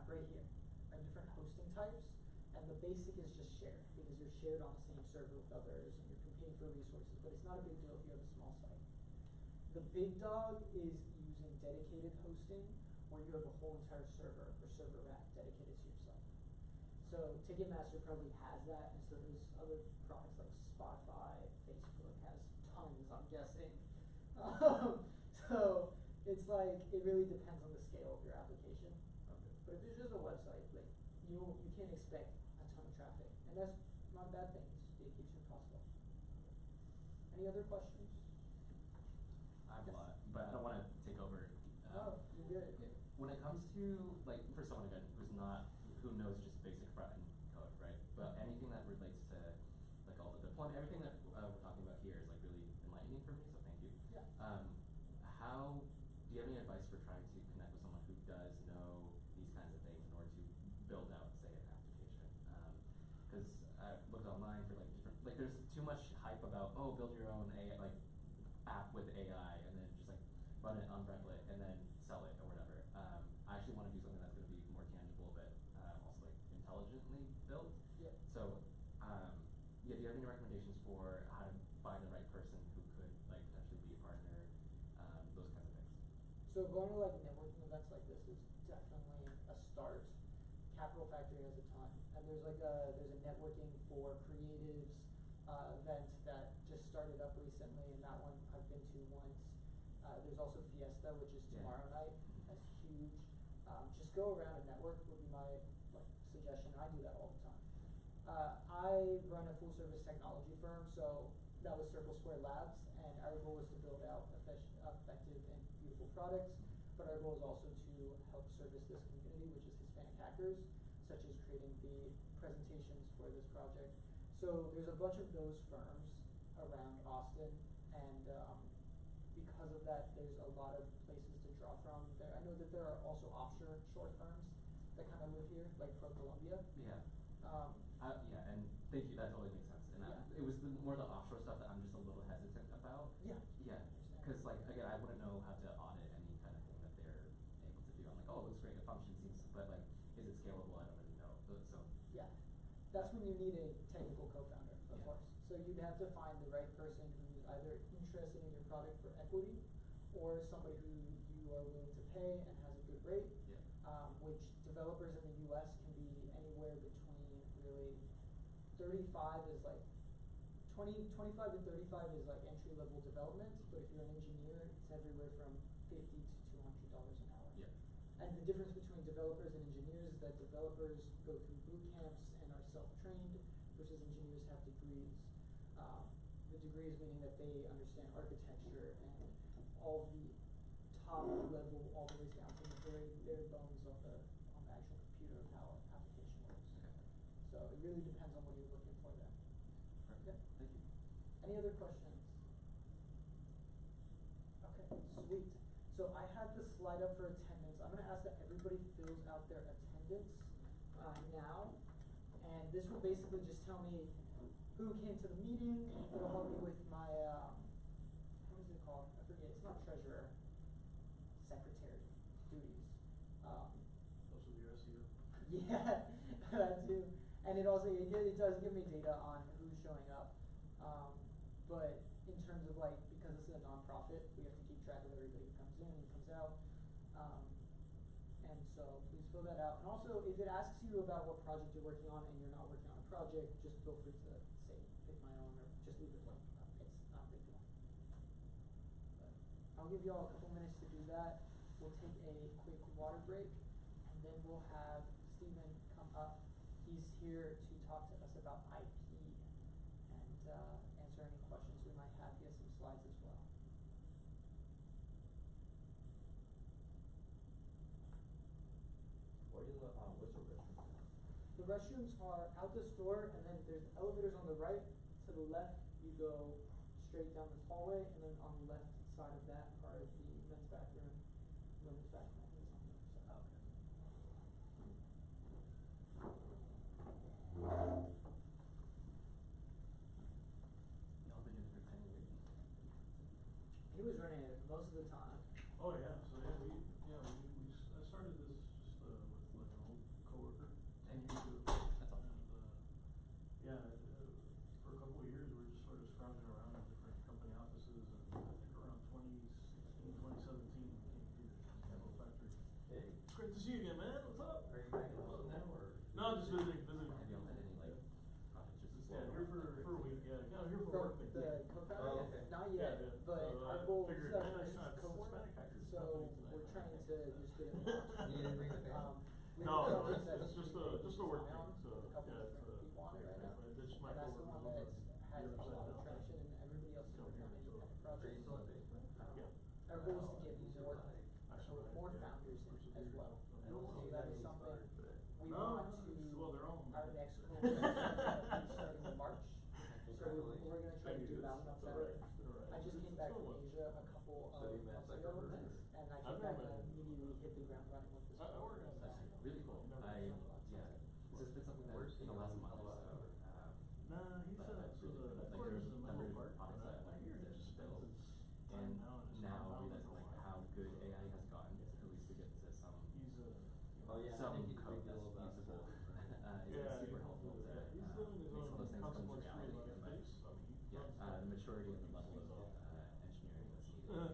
Right here, our different hosting types, and the basic is just shared because you're shared on the same server with others and you're competing for resources, but it's not a big deal if you have a small site. The big dog is using dedicated hosting where you have a whole entire server or server rack dedicated to yourself. So Ticketmaster probably has that, and so there's other products like Spotify, Facebook has tons, I'm guessing. So it's like, it really depends on the scale of your application. Okay. But if it's just a website, like you can't expect a ton of traffic, and that's not a bad thing. It keeps your costs low. Any other questions? I have a lot, but I don't want to take over. Oh, you're good. to, like, for someone again who knows just basic front end code, right? But anything that relates to like all the deployment, everything that we're talking about here is like really enlightening for me. So thank you. Yeah. How do you have any advice for trying to connect with someone who does know these kinds of things in order to build out, say, an application? Because I've looked online for like different, like there's too much hype about, oh, build your own AI, like app with AI, and then just like run it on Replit and then sell it or whatever. I actually want to do something that's going to be more tangible, but also like intelligently built. Yeah. So, yeah, do you have any recommendations for how to find the right person who could like potentially be a partner, those kinds of things? So going to like networking events like this is definitely a start. Capital Factory has a ton, and there's a networking for creatives event that just started up recently, and that one I've been to once. There's also Fiesta, which is tomorrow night. That's huge. Just go around and network would be my like suggestion. I do that all the time. I run a full service technology firm, so that was Circle Square Labs, and our goal was to build out effective and beautiful products, but our goal is also to help service this community, which is Hispanic hackers, such as creating the presentations for this project. So there's a bunch of those firms around Austin, and because of that, there's a lot of places to draw from. I know that there are also offshore short firms that kind of live here, like Pro Columbia. Yeah. Yeah, and thank you. That totally makes sense. And Yeah. it was more the offshore stuff that I'm just a little hesitant about. Yeah. Yeah, because like again, I wouldn't know how to audit any kind of thing that they're able to do. I'm like, oh, it looks great. The function seems, but like, is it scalable? I don't really know. So Yeah, that's when you need a technical co-founder, of course. So you'd have to find the right person who's either interested in your product for equity, or somebody who you are willing to pay and has a good rate. Yeah. Which developers in the U.S. can be anywhere between really 35 is like 25 to 35 is like entry level development, but if you're an engineer, it's everywhere from $50 to $200 an hour. Yeah. And the difference between developers and engineers is that developers go through boot camps and are self-trained, versus engineers have degrees. The degrees meaning that they understand architecture and all the top level, all the way down to the very bare bones of the actual computer of how an application works. Okay. So it really depends on what you're looking for there. Perfect. Yeah. Thank you. Any other questions? Okay, sweet. So I had this slide up for attendance. I'm gonna ask that everybody fills out their attendance now. And this will basically just tell me who came to the meeting. It'll help me with my, what is it called? I forget, it's not treasurer, secretary duties. Also your SEO. Yeah, that too. And it also, it does give me data on who's showing up. But in terms of like, because this is a nonprofit, we have to keep track of everybody who comes in and comes out. And so please fill that out. And also, if it asks you about what project you're working on and you're not working on a project, just feel free to say, pick my own, or just leave it blank. It's not a big deal. But I'll give you all a couple minutes to do that. We'll take a quick water break, and then we'll have Stephen come up. He's here to talk to us about IP and answer any questions we might have. He has some slides as well. What's your restroom? The restrooms are out this door, and then there's elevators on the right. To the left, you go straight down this hallway, and then on the left side of that are the men's bathroom, women's bathroom is on the other side. Y'all been in for 10 years. He was running it most of the time. Oh yeah, so I started this just with like an old coworker. 10 years. And That's awesome. for a couple of years we were just sort of scrounging around in different company offices, and I think around 2016, 2017 we came here to Capital Factory. Hey, It's great to see you again, man. What's up? are you back in Austin now, or? No, just visiting. Have y'all had any like projects just Yeah, here for a week. Yeah, kind of here for From work. the co-founder? Oh, okay. Not Yeah, yet, yeah. but So, our goal figured, is man, it's not cohort, Hispanic hackers so company we're tonight. trying to just get it launched. You didn't bring the fan? We No, have a no, couple it's that's just pretty a work down, thing. So with a couple yeah, it's different people on it right now. It's my And that's the one coworker that on has the a other lot side of now. traction, and everybody else is working on independent Are you projects. still in basement? Yeah. Our goal is to get more Actually, more yeah, founders in as well. persevere. And our next cohort starting in March. So we're gonna try to do Mountain Up better. I just came back from Asia a couple So you of met months like ago, a person? and I I've came back never and I met him. immediately hit the ground running with this. I organized program. that. Really cool. This has been something that in the last month or so. Nah, he said But so really the cool. Like headquarters there's in a number Menlo of Park, products but I hear he just spends built. his And time now in his now compound realizing for a like while. how good AI has gotten, at least to get to some He's a Oh, yeah, I some think he's code big that's deal about usable. that. It's yeah, super helpful to he's doing his make some of those own things come custom to works free reality. life But days. I mean, he yeah, runs the maturity and the level he's of all- engineering that's needed.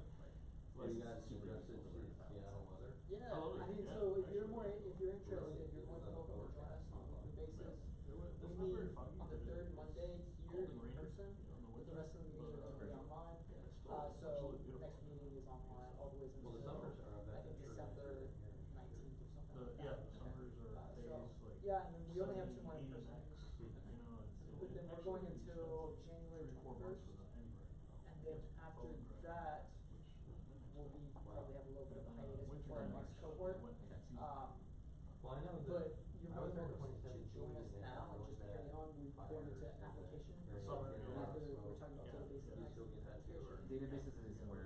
Well, you guys super suggested useful to learn about. Seattle weather? Yeah, Oh, I mean, yeah, so if you're actually. more, if you're interested, you're more than welcome to join us on a weekly basis. It's We not very meet foggy, on the but third it's Monday here cold and in rainy, person, you know, in the but the winter, rest of the meetings but, are gonna be online. yeah, it's still So absolutely beautiful. next meeting is online all the way Well, the until, summers are, I bet, I think sure December nicer than here. 19th or something like Yeah, that. the summers are days So, like. yeah, and we only have 2 more 70, in person 80 max, meetings. you know, But then we're going until January 3-4 months 21st. without any rain. And then after that, we'll be, probably have a little bit of a hiatus before our next cohort. Well, I know that. But you're I more was than there welcome to 2017 join us and now and really just bad carry on. We've gone into fires and application. very So summer, bad whether smoke. we're talking about Yeah. databases Do and you still get that too, or? Databases is where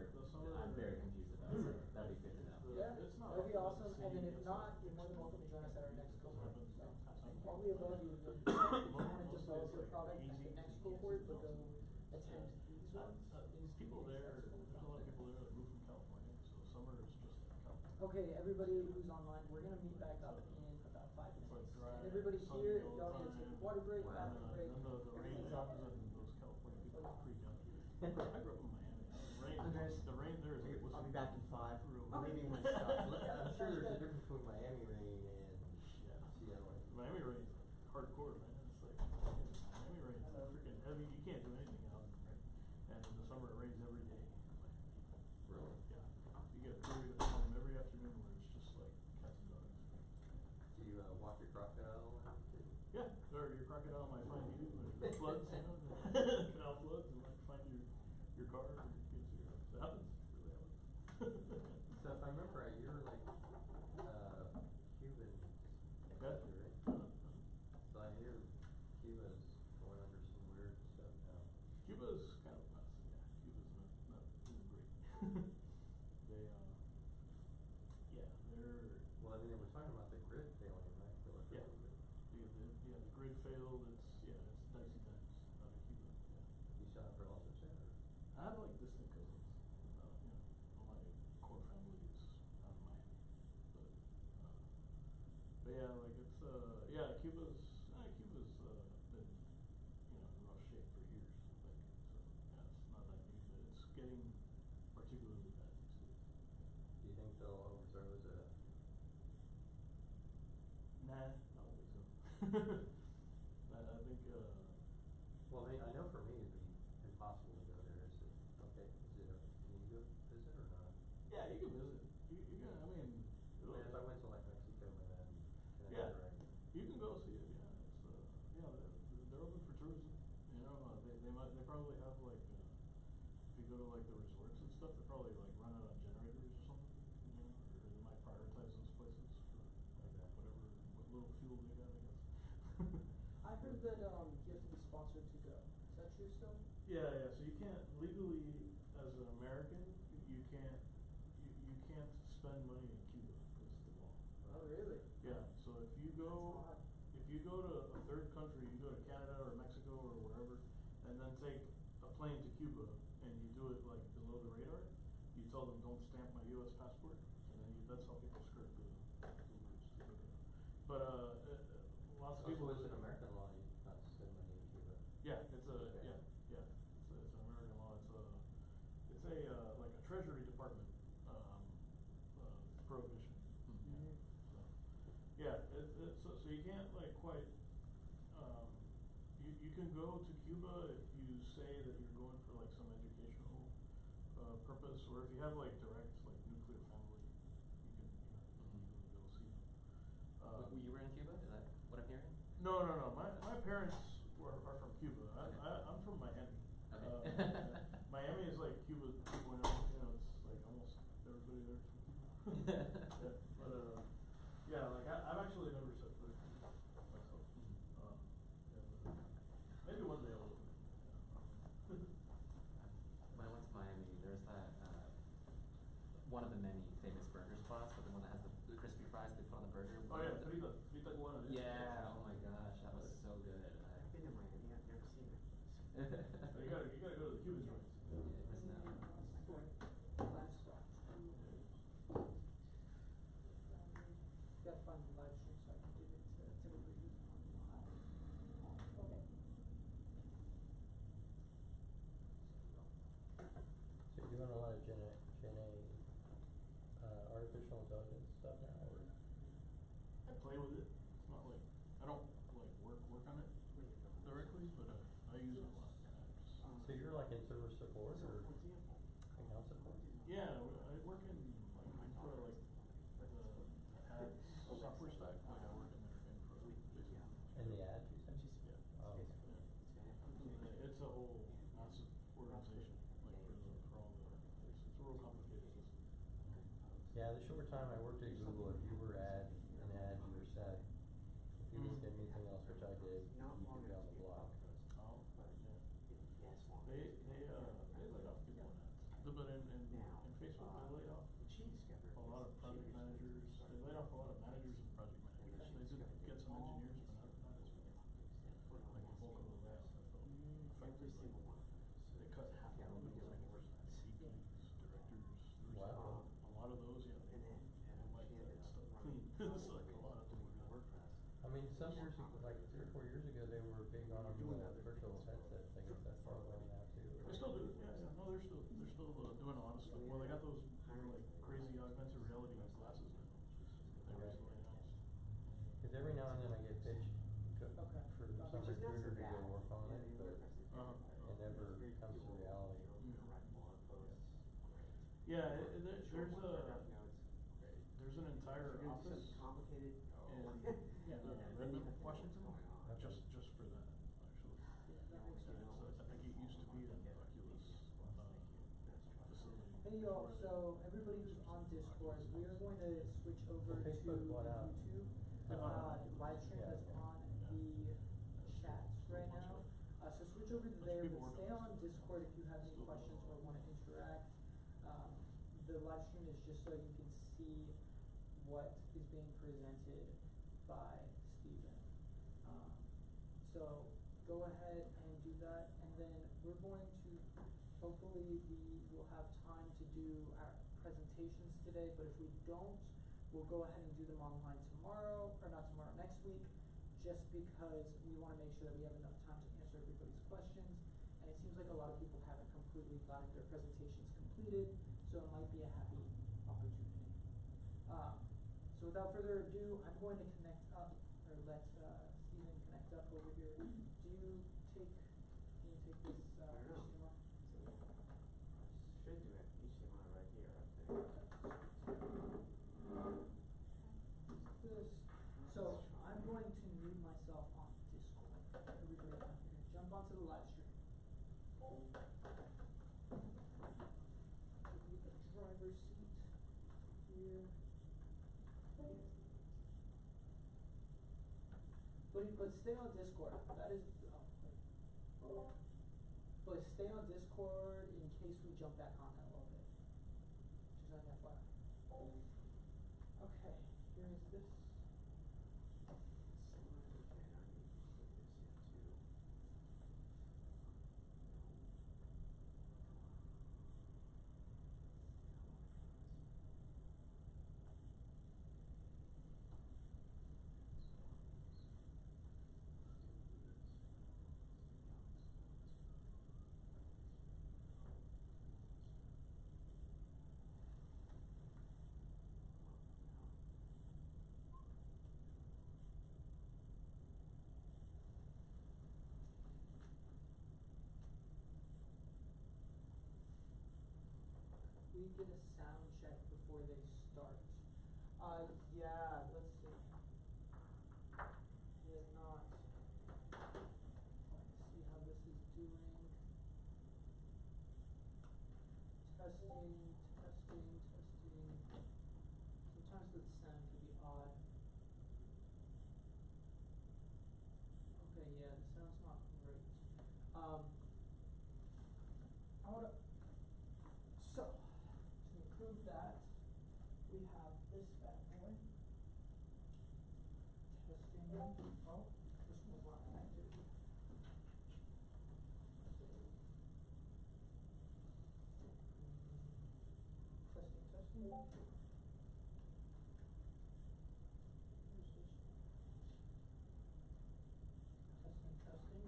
I'm very confused about, so that'd be good to know. Yeah, It's not that'd be up to awesome, the and then city, if it's not, up you're more than welcome to join us at our next cohort. Happens So, sometimes. all the above, you want to Mostly develop it's your like product at easy the next to cohort, use but go and attend these ones. These people there, there's a lot of people there that move from California, so summer is just like California. Okay, everybody who's online, we're gonna meet back up in about 5 It's like minutes. dry, And everybody sunny here, if all y'all the need to take a time. water break, Wow. bathroom break, And then the rain everything's up. comes and those California people are pretty young. I grew up in Miami. Andres, The rain there is like, what's I'll be it- back in 5. Real I'm rain. leaving my stuff. I'm sure there's a difference between Miami rain and Yeah. Seattle rain. Miami rain is hardcore, man. It's like, Miami rain is freaking heavy. You can't do anything out in the rain. And in the summer it rains every day. Really? Yeah. You get a period of time every afternoon where it's just like cats and dogs. Do you walk your crocodile? Yeah, or your crocodile might find you, like the floods, you know, canal floods, and like find your car, or get your, it happens, it really happens. So if I remember right, you're like, Cuban, Yeah. right? So I hear Cuba's going under some weird stuff now. Cuba's kind of nuts, yeah, Cuba's not doing great. They, yeah, they're, Well, I mean, they were talking about the grid failing, right? The yeah, electrical grid. the grid failed, it's dicey times out of Cuba, yeah. You shot for relatives there, or? I have like distant cousins, you know, all my core family is out of Miami, but yeah, like it's, Cuba's been, you know, in rough shape for years, like, so, yeah, it's not that new, but it's getting particularly bad these days. Do you think they'll overthrow the? Nah, I don't think so. I think, Well, I know for me it'd be impossible to go there. Is it okay? Can you go visit or not? yeah, you can visit, you can, I mean. I mean, if I went to like Mexico and then Yeah, right? you can go see it, yeah, it's, they're open for tourism, you know, they probably have like, if you go to like the resorts and stuff, they probably like run out of generators or something, you know, or they might prioritize those places for like whatever, what little fuel they got, I guess. I heard that, you have to be sponsored to go. Is that true still? Yeah, so you can't legally, as an American, you can't spend money in Cuba, because of the law. Oh, really? Yeah, so if you go, That's odd. if you go to a third country, you go to Canada or Mexico or wherever, and then take a plane to Cuba, and you do it like below the radar, you tell them don't stamp my US passport, and then that's how people skirt the rules to go there. But, lots of people. Also, it's an American law, you not to spend money in Cuba. Yeah, it's a, Okay. it's an American law, it's like a Treasury Department, prohibition. Mhm. So, yeah, so you can't like quite, you can go to Cuba if you say that you're going for like some educational, purpose, or if you have like direct, like nuclear family, you can go see them. You were in Cuba? Is that what I'm hearing? No, my parents are from Cuba, I'm from Miami. Okay. Miami is like Cuba 2.0, you know, it's like almost everybody there is from Cuba. Yeah, but, yeah, like I've actually never set foot in Cuba myself. artificial intelligence stuff now, or? I play with it. It's not like, I don't like work on it directly, but I use it a lot. So you're like in server support or account support? Yeah, I work in like infra, like the ad software stack. Like I work in their infra. Basically. In the ads you said? Yeah. Oh. It's a whole massive organization, like for all the, it's a real complicated system. Yeah, the short time I worked at Google, if you were an ad, you were set. If you didn't get anything else, which I did, you could be on the block. Oh, yeah. They laid off people in ads. But in Facebook, they laid off a lot of project managers. They laid off a lot of managers and project managers. They did get some engineers, but not as many. Like the bulk of the layoff, I felt affected. Like, they cut half of them. It was like VPs, directors. There was Wow. a lot of those, yeah. They wiped that stuff clean. It's like a lot of them were gone. I mean, some years ago, like 3 or 4 years ago, they were big on virtual headsets. I guess that's probably going now too. They still do, yeah. No, they're still doing a lot of stuff. Well, they got those like crazy augmented reality glasses now. They're Okay. really nice. Because every now and then I get pitched Okay. for some recruiter to go work on it, but Uh-huh. it never comes to reality. Yeah, there's an entire office in Redmond, Washington, just for that, actually. I think it used to be an Oculus facility. Hey y'all, so everybody who's on Discord, we are going to switch over Well, to Facebook bought out. YouTube. Live stream Yeah. is on the chats right now. So switch over to there, but stay on Discord if you have any questions or want to interact. The live stream is just so you can see what is being presented by Steven. So go ahead and do that, and then we're going to, hopefully we'll have time to do our presentations today, but if we don't, we'll go ahead and do them online tomorrow, or not tomorrow, next week, just because we want to make sure that we have enough time to answer everybody's questions. And it seems like a lot of people haven't completely gotten their presentations completed, so it might be a happy opportunity. So without further ado, I'm going to connect up, or let Steven connect up over here. Can you take this HDMI? Should do it, HDMI right here, I think. This. So I'm going to mute myself on Discord. Everybody out here, jump onto the live stream. Give me the driver's seat here. But stay on Discord. That is, but stay on Discord in case we jump back on that a little bit. Just on that fire. Okay, here is this. We get a sound check before they start. Yeah, let's see. If not, let's see how this is doing. Testing. Sometimes the sound can be odd. Okay, yeah, the sound's not great. So, to improve that, we have this bad boy. Testing. Oh, this one's not connected. Testing. Where's this? Testing.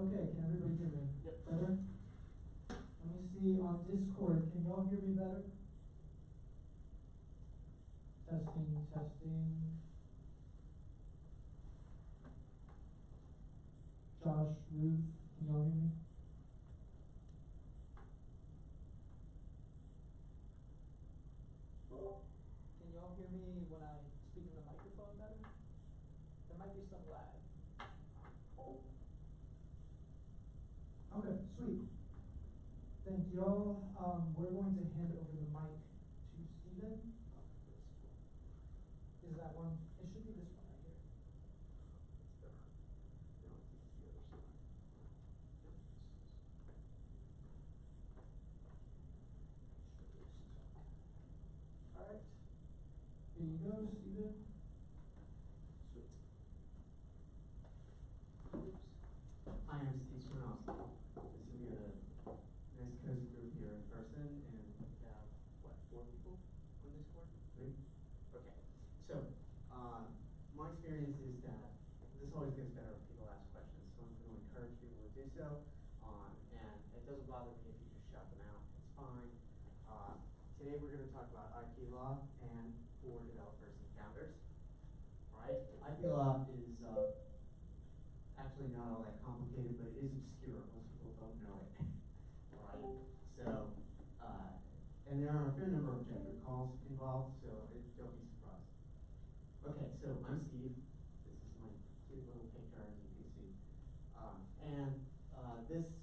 okay? Can everybody hear me? Yep. Better? Let me see on Discord. Can y'all hear me better? Testing, testing. Josh, Ruth, can y'all hear me? Can y'all hear me when I speak in the microphone better? There might be some lag. Okay, sweet. Thank y'all. We're going to hand over the mic to Stephen. Is that one? It should be this one right here. All right. Here you go, Stephen. Sweet. Oops. Hi, I'm Steve Swanowski. So we got a nice cozy group here in person, and we have, what, 4 people on Discord? 3? Okay. So, my experience is that this always gets better when people ask questions, so I'm going to encourage people to do so. And it doesn't bother me if you just shout them out, it's fine. Today we're going to talk about IP law and for developers and founders. Alright, IP law is actually not all that complicated, but it is obscure. Most people don't know it. Alright, so, and there are a fair number of judgment calls involved, so don't be surprised. Okay, so I'm Steve. This is my cute little picture, as you can see. This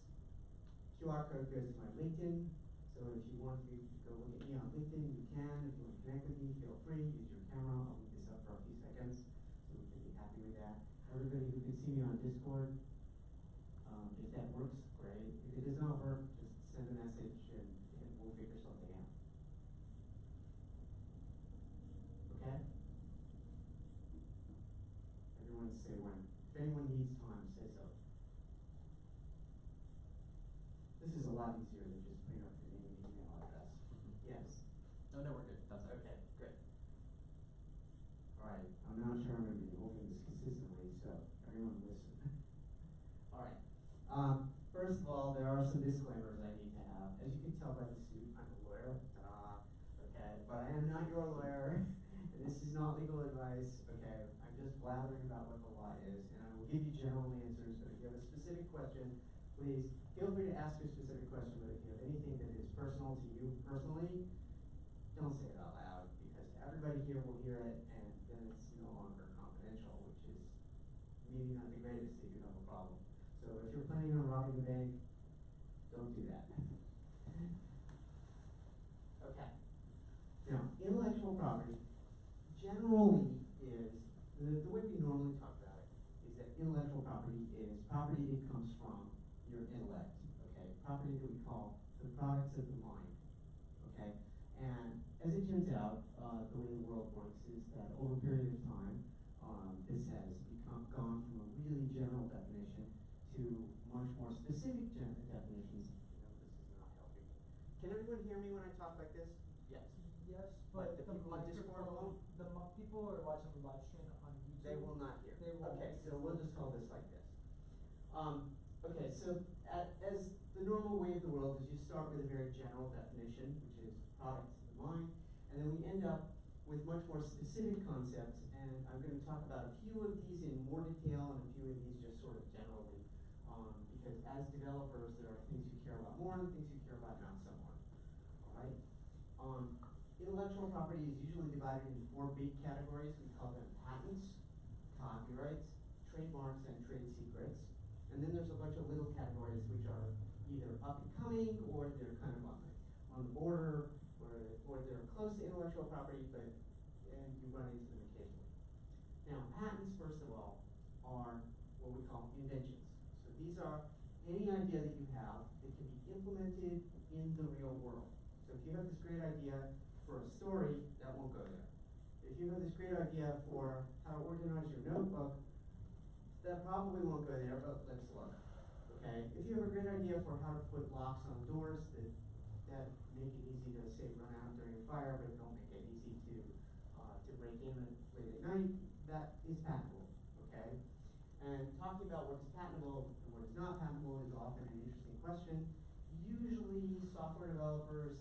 QR code goes to my LinkedIn, so if you want to go look at me on LinkedIn, you can. If you want to connect with me, feel free. Use your camera. I'll leave this up for a few seconds, so we can be happy with that. Everybody who can see me on Discord, if that works, great. If it does not work, just send a message and we'll figure something out. Okay? Everyone say when. If anyone needs time, say so. This is a lot easier than just putting up your name and email address. Yes? No, we're good. That's Okay, great. Alright, I'm not sure I'm going to be holding this consistently, so everyone listen. Alright. First of all, there are some disclaimers I need to have. As you can tell by the suit, I'm a lawyer. Okay, but I am not your lawyer, and this is not legal advice. Okay, I'm just blathering about what the law is, and I will give you general answers. But if you have a specific question, please feel free to ask your specific question. But if you have anything that is personal to you personally, don't say it out loud, because everybody here will hear it, and then it's no longer confidential, which is maybe not the greatest if you have a problem. So if you're planning on robbing the bank, don't do that. Okay. Now, intellectual property generally is, the way we normally talk about it, is that intellectual property is property that comes from your intellect, okay? Property that we call the products of the mind, okay? And as it turns out, the way the world works is that over a period of time, this has gone from a really general definition to much more specific definitions. You know, this is not helping. Can everyone hear me when I talk like this? Yes. Yes, But but the people on Discord won't? people who are watching the live stream on YouTube. They will not hear. They won't. Okay, so we'll just call this like this. Okay, so as the normal way of the world is you start with a very general definition, which is products of the mind, and then we end up with much more specific concepts, and I'm going to talk about a few of these in more detail and a few of these just sort of generally, because as developers there are things you care about more and things you care about not so much. Alright? Intellectual property is usually divided into 4 big categories. We call them patents, copyrights, trademarks, and trade secrets. And then there's a bunch of little categories which are either up and coming or they're kind of on the border, or they're close to intellectual property, and you run into them occasionally. Now, patents, first of all, are what we call inventions. So these are any idea that you have that can be implemented in the real world. So if you have this great idea for a story, that won't go there. If you have this great idea for how to organize your notebook, that probably won't go there, but let's look. Okay? If you have a great idea for how to put locks on doors that make it easy to, say, run out during a fire, but don't make it easy to break in late at night, that is patentable. Okay? And talking about what is patentable and what is not patentable is often an interesting question. Usually software developers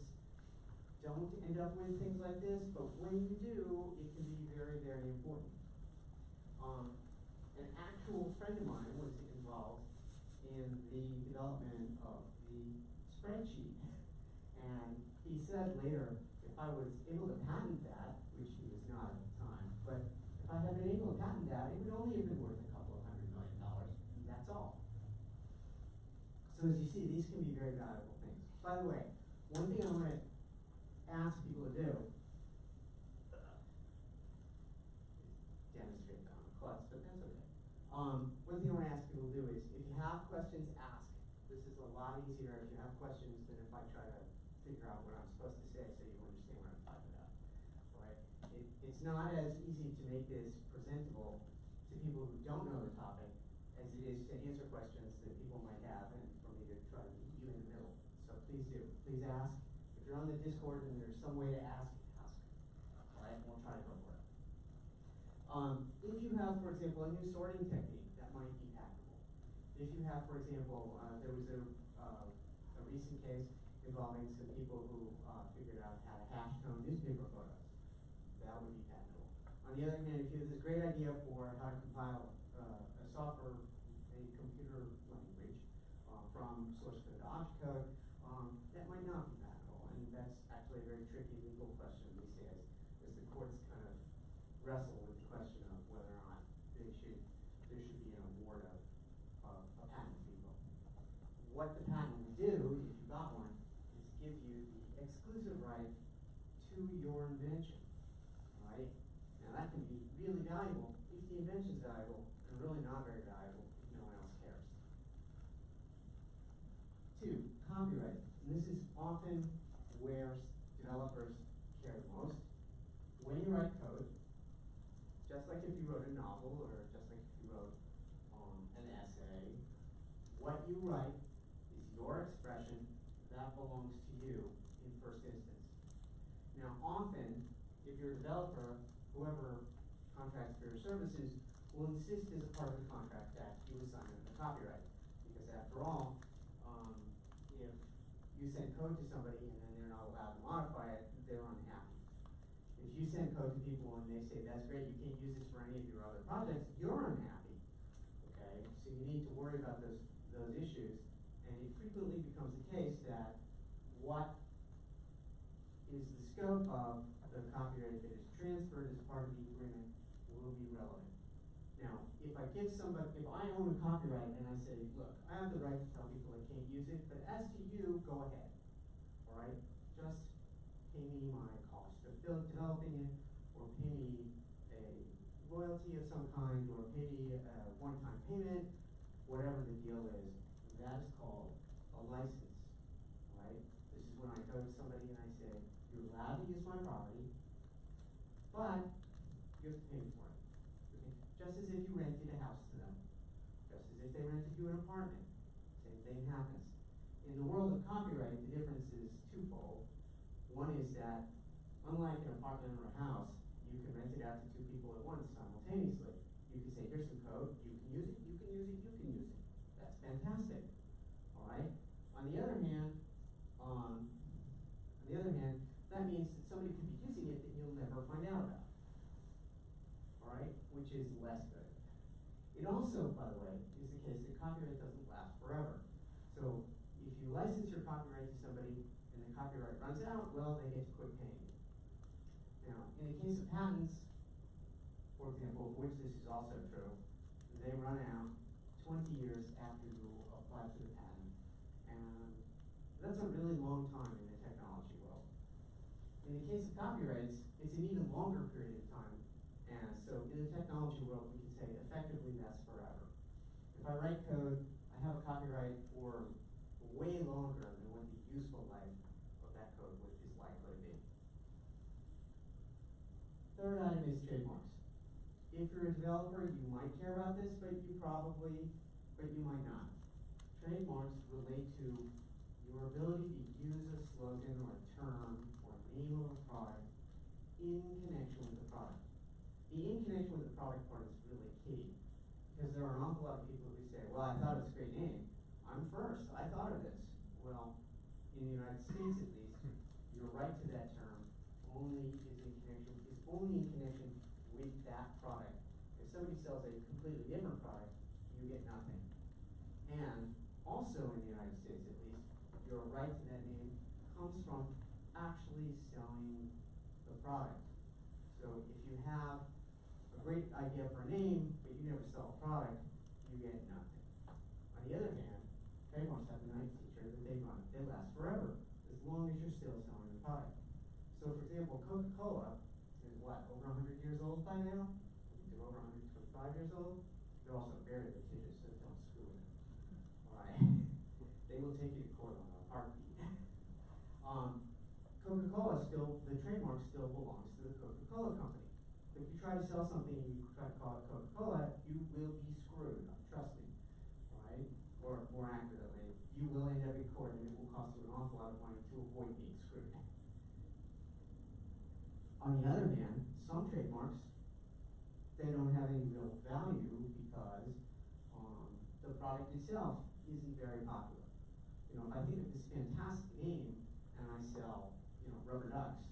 don't end up with things like this, but when you do, it can be very, very important. An actual friend of mine was involved in the development of the spreadsheet. And he said later, if I was able to patent that, which he was not at the time, but if I had been able to patent that, it would only have been worth a couple of $100 million, and that's all. So as you see, these can be very valuable things. By the way, one thing I want to ask people to do, demonstrate that on a klutz, but that's okay. One thing I want to ask people to do is, if you have questions, ask. This is a lot easier if you have questions than if I try to figure out what I'm supposed to say so you understand what I'm talking about. Right? It's not as easy to make this presentable to people who don't know the topic as it is to answer questions that people might have and for me to try to meet you in the middle. So please do. Please ask. If you're on the Discord and there's some way to ask, ask. Alright? We'll try to go for it. If you have, for example, a new sorting technique, that might be patentable. If you have, for example, there was a recent case involving some people who figured out how to hash tone newspaper photos. That would be patentable. On the other hand, if you have this great idea for how to compile a software, a computer language from source code to object code, that might not be patentable. And that's actually a very tricky legal question these days, as the courts kind of wrestle with the question of whether or not there should be an award of a patent fee. What the patent will do, if you got one, is give you the exclusive right to your invention. Right? Now that can be really valuable if the invention is valuable, and really not very valuable if no one else cares. 2, copyright. And this is often where developers care the most. When you write code, just like if you wrote a novel or just like if you wrote an essay, what you write is your expression that belongs to you in first instance. Now often, if you're a developer, whoever contracts for your services will insist as a part of the contract that you assign them the copyright. Because after all, if you send code to somebody and then they're not allowed to modify it, they're unhappy. If you send code to people and they say, that's great, you can't use this for any of your other projects, you're unhappy. Okay? So you need to worry about those issues. And it frequently becomes the case that what is the scope of the copyright that is transferred as part of the agreement will be relevant. Now, if I own a copyright and I say, look, I have the right to tell people they can't use it, but as to you, go ahead. Alright? Just pay me my cost of developing it, or pay me a royalty of some kind, or pay me a one-time payment, whatever the deal is. That is called a license. Right? This is when I go to somebody and I say, you're allowed to use my property, but you have to pay for it. Okay? Just as if you rented a house to them. Just as if they rented you an apartment. Same thing happens. In the world of copyright, the difference is twofold. One is that, unlike an apartment or a house, you can rent it out to 2 people at once simultaneously. You can say, here's some code, you can use it, you can use it, you can use it. That's fantastic. Alright? On the other hand, that means that somebody could be using it that you'll never find out about. Alright? Which is less good. It also, by the way, is the case that copyright doesn't last forever. So if you license your copyright to somebody and the copyright runs out, well, they get to quit paying you. Now, in the case of patents, for example, of which this is also true, they run out 20 years after you apply for the patent. And that's a really long time in the technology world. In the case of copyrights, it's an even longer period of time. And so in the technology world, we can say effectively that's forever. If I write code, I have a copyright for way longer than what the useful life of that code is likely to be. Third item is trademarks. If you're a developer, you might care about this, but you might not. Trademarks relate to your ability to use a slogan or a term or a name of a product in connection with the product. The in connection with the product part is really key, because there are an awful lot of people who say, well, I thought it was a great name, in the United States at least, your right to that term only is only in connection with that product. If somebody sells a completely different product, you get nothing. And also in the United States at least, your right to that name comes from actually selling the product. So if you have a great idea for a name, but you never sell a product, you get nothing. On the other hand, trademarks have a nice feature that they last forever, as long as you're still selling the product. So for example, Coca-Cola is what, over 100 years old by now? I think they're over 125 years old. They're also very litigious, so don't screw with them. Alright. They will take you to court on a heartbeat. Coca-Cola still, the trademark still belongs to the Coca-Cola company. If you try to sell something and you try to call it Coca-Cola, you will be screwed, trust me. Right? Or more accurately, you will end up in court and it will cost you an awful lot of money to avoid being screwed. On the other hand, some trademarks, they don't have any real value because the product itself isn't very popular. You know, if I think of this fantastic name and I sell, you know, rubber ducks,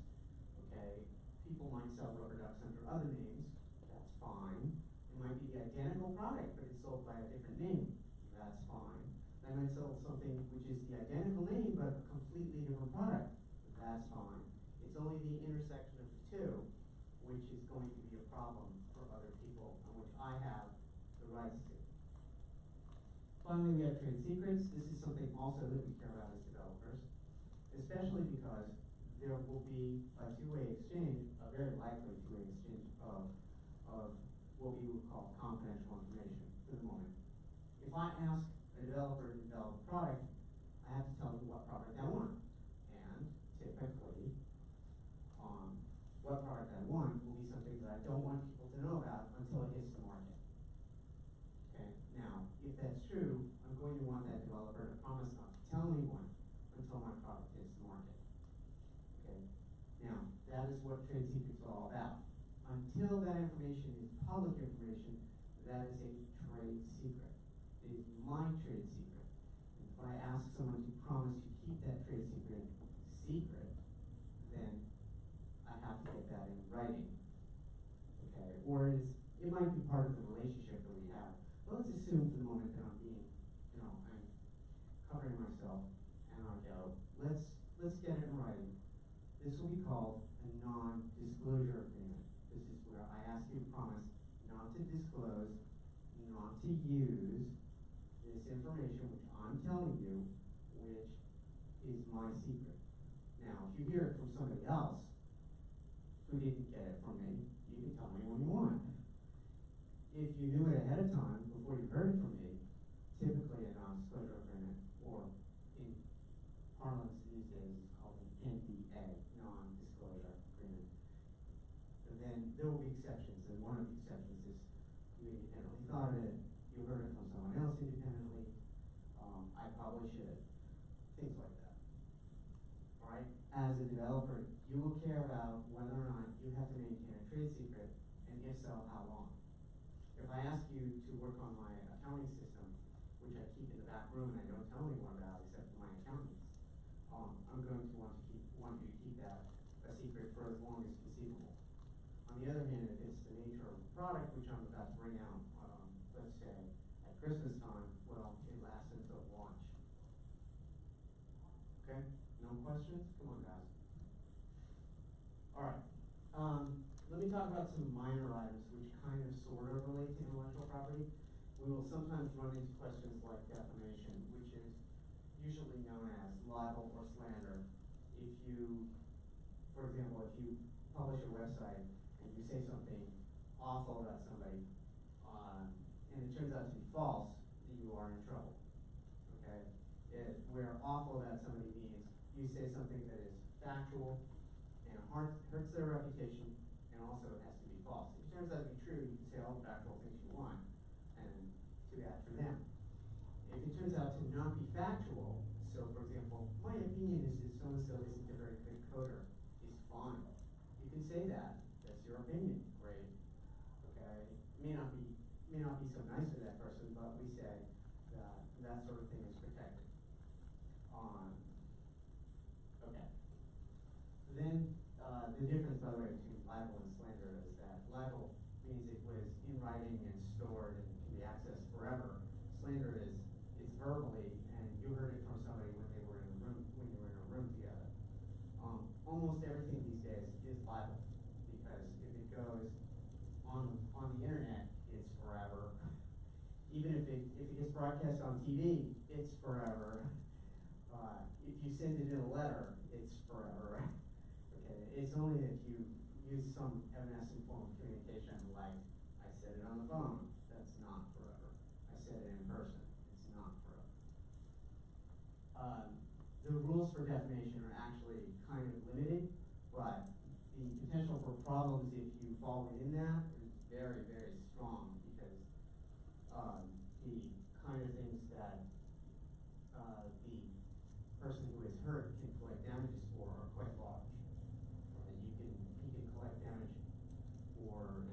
okay, people might sell rubber ducks under other names, that's fine. It might be the identical product, but it's sold by a different name, that's fine. They might sell something which is the identical name, but a completely different product, that's fine. It's only the intersection of the two, which is going to be a problem for other people, and which I have the rights to. Finally, we have trade secrets. This is something also that we care about as developers, especially because there will be a two-way exchange, a very likely two-way exchange of what we would call confidential information for the moment. If I ask a developer to develop a product, I have to tell them what product I want. And typically, what product I want will be something that I don't want people to know about until it hits the market. Okay, now, if that's true, I'm going to want that developer to promise not to tell anyone until my product hits the market. Okay, now, that is what trade secrets are all about. Until that information is public information, that is a trade secret. It is my trade secret. And if I ask someone to promise to keep that trade secret secret, then I have to get that in writing. Okay, or it might be part of the relationship that we have. But let's assume for the moment that I'm being, you know, I'm covering myself, and I'll go, let's get it in writing. This will be called a non-disclosure agreement. This is where I ask you to promise not to disclose, not to use this information which I'm telling you, which is my secret. Now, if you hear it from somebody else who didn't get it from me, you can tell me when you want. If you knew it ahead of time before you heard it from me, typically a non-disclosure agreement, or in parlance these days it's called an NDA, non-disclosure agreement. And then there will be exceptions, and one of the exceptions is you independently thought of it, you heard it from someone else independently, I probably should, things like that. Alright, as a developer, you will care about whether or not you have to maintain a trade secret, and if so, how long. If I ask you to work on my accounting system, which I keep in the back room and I don't tell anyone about except for my accountants, I'm going to want you to keep that a secret for as long as conceivable. On the other hand, if it's the nature of the product which I'm about to bring out, let's say at Christmas time, well, it lasts until launch. Okay? No questions? Come on, guys. Alright. Let me talk about some minor items which kind of sort of relate to intellectual property. We will sometimes run into questions like defamation, which is usually known as libel or slander. If you, for example, if you publish a website and you say something awful about somebody, and it turns out to be false, you are in trouble. Okay? Where awful about somebody means you say something that is factual and hurts their reputation, and also it has to be false. If it turns out to be true, you can say all the factual things you want, and too bad for them. If it turns out to not be factual, so for example, my opinion is that so-and-so isn't a very good coder, is fine. You can say that, that's your opinion, great. Okay, may not be so nice to that person, but we say that that sort of thing is protected. the difference, by the way, between libel and slander is that libel means it was in writing and stored and can be accessed forever. Slander is, it's verbally, and you heard it from somebody when they were in a room, when you were in a room together. Almost everything these days is libel, because if it goes on the internet, it's forever. Even if it gets broadcast on TV, it's forever. If you send it in a letter, it's forever. Okay, it's only if you use some evanescent form of communication, like I said it on the phone, that's not forever. I said it in person, it's not forever. The rules for defamation are actually kind of limited, but the potential for problems if you fall within that is very, very strong, because the kind of things that the person who is hurt can collect damages for are quite large. And he can collect damages for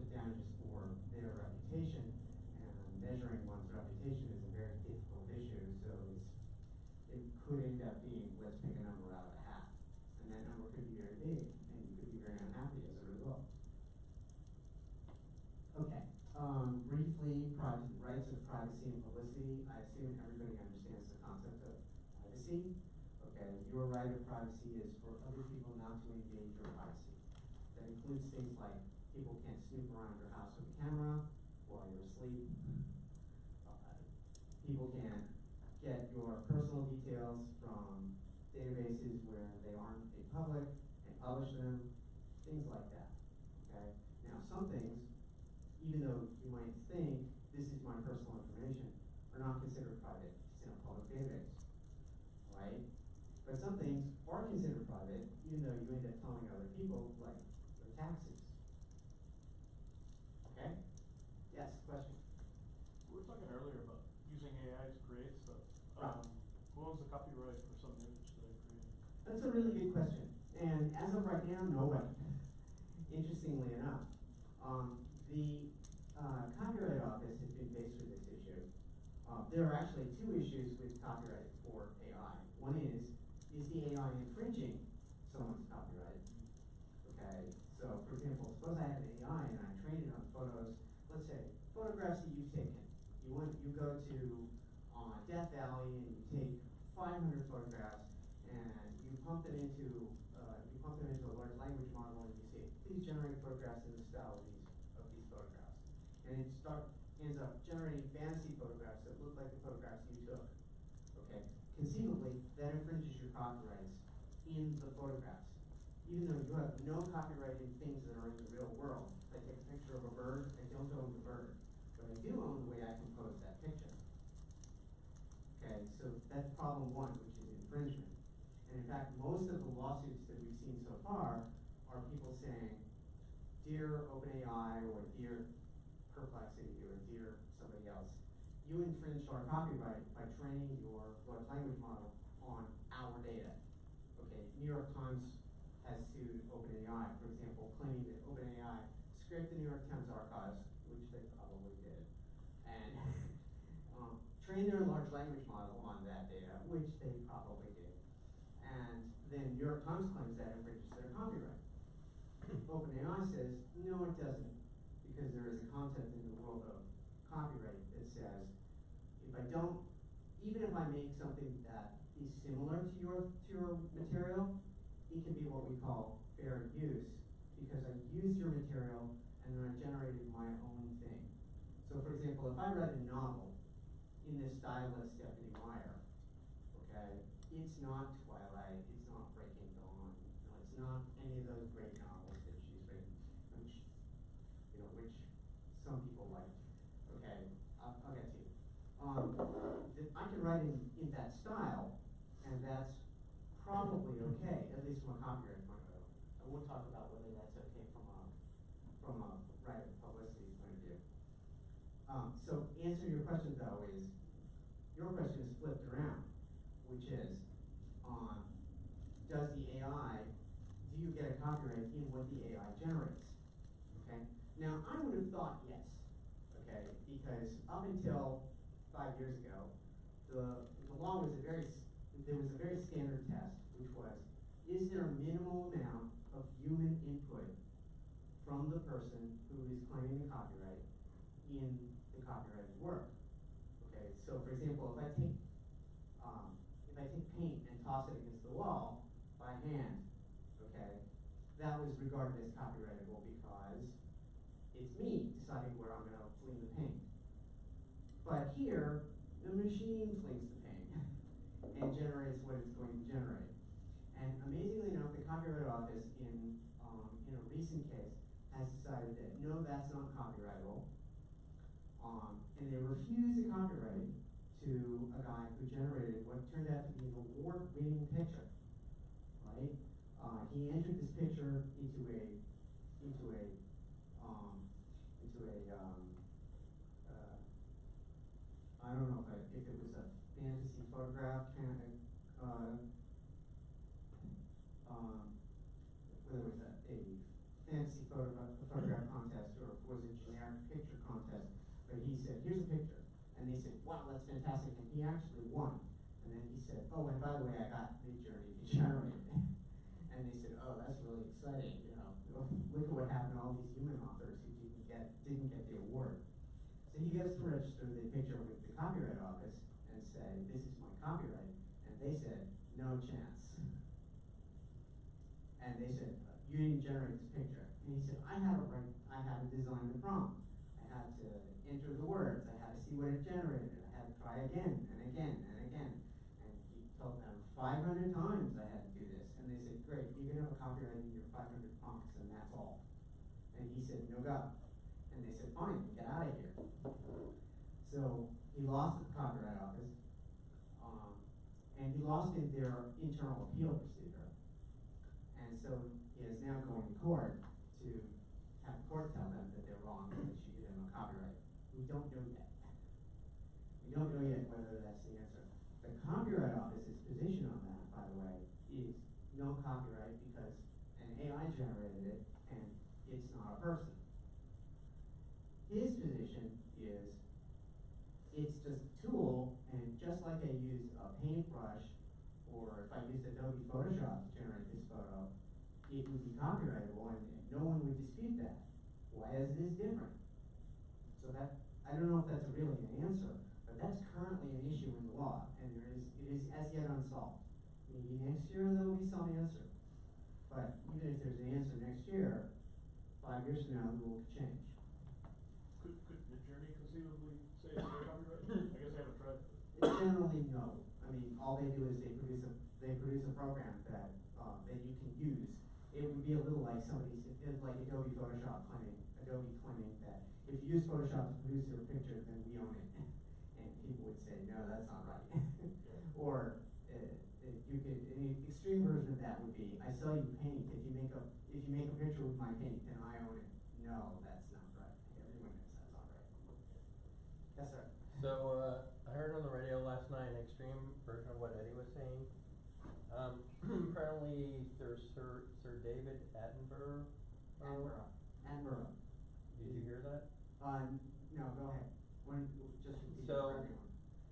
their reputation, and measuring one's reputation is a very difficult issue. So it could end up being, let's pick a number out of a hat, and that number could be very big, and you could be very unhappy as a result. Okay. Briefly, rights of privacy and publicity. I assume everybody understands the concept of privacy. Okay, your right of privacy is for other people not to invade your privacy. That includes things like people can't snoop around your house with a camera while you're asleep. People can't get your personal details from databases where they aren't made public and publish them, things like that. Okay. Now, some things, even though you might think this is my personal information, are not considered private. It's in a public database, right? But some things are considered private, even though you end up telling other people, like your taxes. Okay? Yes, question? We were talking earlier about using AI to create stuff. Right. Who owns the copyright for some image that I created? That's a really good question. And as of right now, nobody. Interestingly enough. The Copyright Office has been faced with this issue. There are actually two issues with copyright for AI. One is the AI infringing someone's copyright? Okay, so for example, suppose I have an AI and I train it on photos, let's say, photographs that you've taken. You go to Death Valley and you take 500 photographs and you pump them into a large language model, and you say, please generate photographs in the style of these photographs. And it ends up generating fantasy photographs that look like the photographs you took. Okay, conceivably, that infringes your copyrights in the photographs. Even though you have no copyright in things that are in the real world. I take a picture of a bird, I don't own the bird. But I do own the way I compose that picture. Okay, so that's problem one, which is infringement. And in fact, most of the lawsuits that we've seen so far are people saying, dear OpenAI, or dear Perplexity, or dear somebody else, you infringed our copyright by training your large language model on our data. Okay, New York Times has sued OpenAI, for example, claiming that OpenAI scraped the New York Times archives, which they probably did, and trained their large language model on that data, which they probably did. And then New York Times claims that infringes their copyright. OpenAI says, no, it doesn't, because there is a concept in the world of copyright that says, even if I make something that is similar to your material, it can be what we call fair use, because I used your material and then I generated my own thing. So for example, if I read a novel in the style of Stephanie Meyer, okay, it's not Twilight, it's not Breaking Dawn, no, it's not any of those great novels that she's written, which some people like. Okay, I'll get to you. I can write in that style, and that's probably okay, at least from a copyright point of view. I won't talk about whether that's okay from a right of publicity point of view. So answer your question though is, your question is flipped around, which is, does the AI, do you get a copyright in what the AI generates? Okay. Now I would have thought yes. Okay, because up until 5 years ago, the law was there was a very standard test, which was, is there a minimal amount of human input from the person who is claiming the copyright in the copyrighted work. Okay, so for example, if I take paint and toss it against the wall by hand, okay, that was regarded as copyrightable because it's me deciding where I'm going to fling the paint. But here, the machine flings the paint and generates what it's going to generate. And amazingly enough, the Copyright Office in a recent case has decided that no, that's not copyrightable. And they refused to copyright to a guy who generated what turned out to be an award-winning picture, right? He entered this picture into a I don't know if it was a fantasy photograph kind of, whether it was a fantasy photograph contest or if it was a generic picture contest, but he said, here's a picture. And they said, wow, that's fantastic, and he actually won. And then he said, oh, and by the way, I got Midjourney to generate it. And they said, oh, that's really exciting, you know. Look at what happened to all these human authors who didn't get the award. So he goes to register the picture with the Copyright Office and say, this is my copyright. And they said, no chance. And they said, you didn't generate this picture. And he said, I had to design the prompt. I had to enter the words. I had to see what it generated. I had to try again and again and again. And he told them 500 times I had to do this. And they said, great, you can have a copyright in your 500 prompts and that's all. And he said, no go. And they said, fine, get out of here. So he lost at the Copyright Office, and he lost in their internal appeal procedure. And so he is now going to court to have the court tell them that they're wrong and they should give him a copyright. We don't know yet. We don't know yet whether that's the answer. The Copyright Office's position on that, by the way, is no copyright because an AI generated it and it's not a person. His position is it's just a tool, and just like I use a paintbrush, or if I used Adobe Photoshop to generate this photo, it would be copyrightable, and no one would dispute that. Why is this different? So that, I don't know if that's really an answer, but that's currently an issue in the law, and it is as yet unsolved. Maybe next year there will be some answer, but even if there's an answer next year, 5 years from now the rule could change. Could Midjourney conceivably say it's their copyright? I guess I haven't tried. Generally, no. I mean, all they do is they produce a program that you can use. It would be a little like like Adobe claiming that if you use Photoshop to produce your picture, then we own it. And people would say, no, that's not right. Or an extreme version of that would be, I sell you paint. If you make a picture with my paint, then I own it. No, that's not right. Everyone knows that's not right. Yes, sir. So, I heard on the radio last night an extreme version of what Eddie was saying. Apparently there's Sir David Attenborough. Attenborough. Did you hear that? No, go ahead. Just repeat it So- for everyone.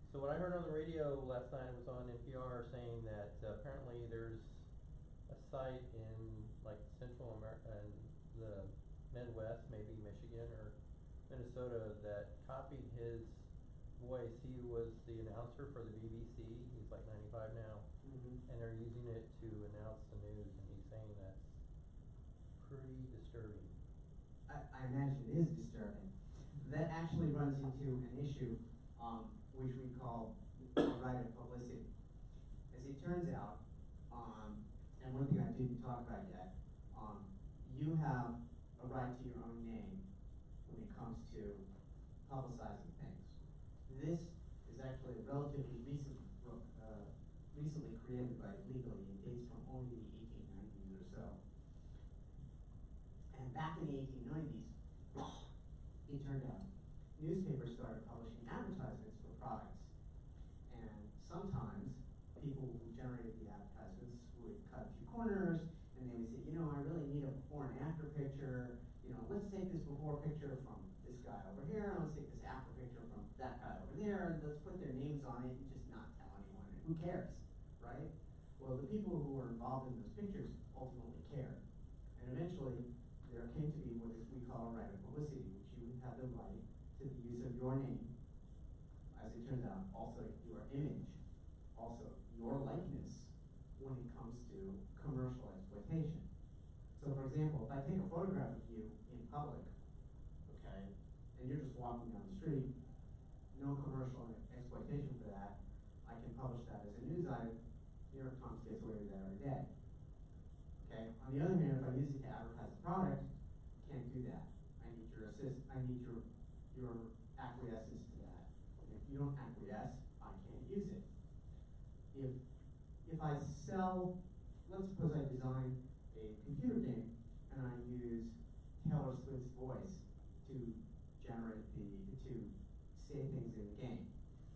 So what I heard on the radio last night was on NPR saying that apparently there's a site in like Central America and the Midwest, maybe Michigan or Minnesota, that copied his voice. He was the announcer for the BBC. He's like 95 now. Mm-hmm. And they're using it to announce the news, and he's saying that's pretty disturbing. I imagine it is disturbing. That actually runs into an issue which we call the right of publicity. As it turns out, and one thing I didn't talk about yet, you have a right to your own name when it comes to publicizing things. This is actually a relatively recently created by legally. It dates from only the 1890s or so. And back in the 1890s, it turned out newspapers started publishing advertisements for products. And sometimes people who generated the advertisements would cut a few corners and they would say, you know, I really need a before and after picture. You know, let's take this before picture from this guy over here, and let's take this after picture from that guy over there, and let's put their names on it and just not tell anyone. And who cares, right? Well, the people who were involved in those pictures ultimately cared. And eventually there came to be what we call a right of publicity, which you have the right to the use of your name, as it turns out, also your image, also your likeness when it comes to commercial exploitation. So for example, if I take a photograph of you in public, okay, and you're just walking down the street, no commercial exploitation for that, I can publish that as a news item. New York Times gets away with that every day. Okay. On the other hand, if I use it to advertise a product, can't do that. I need your acquiescence to that. And if you don't acquiesce, I can't use it. If I sell, let's suppose I design a computer game and I use Taylor Swift's voice to generate to say things in the game.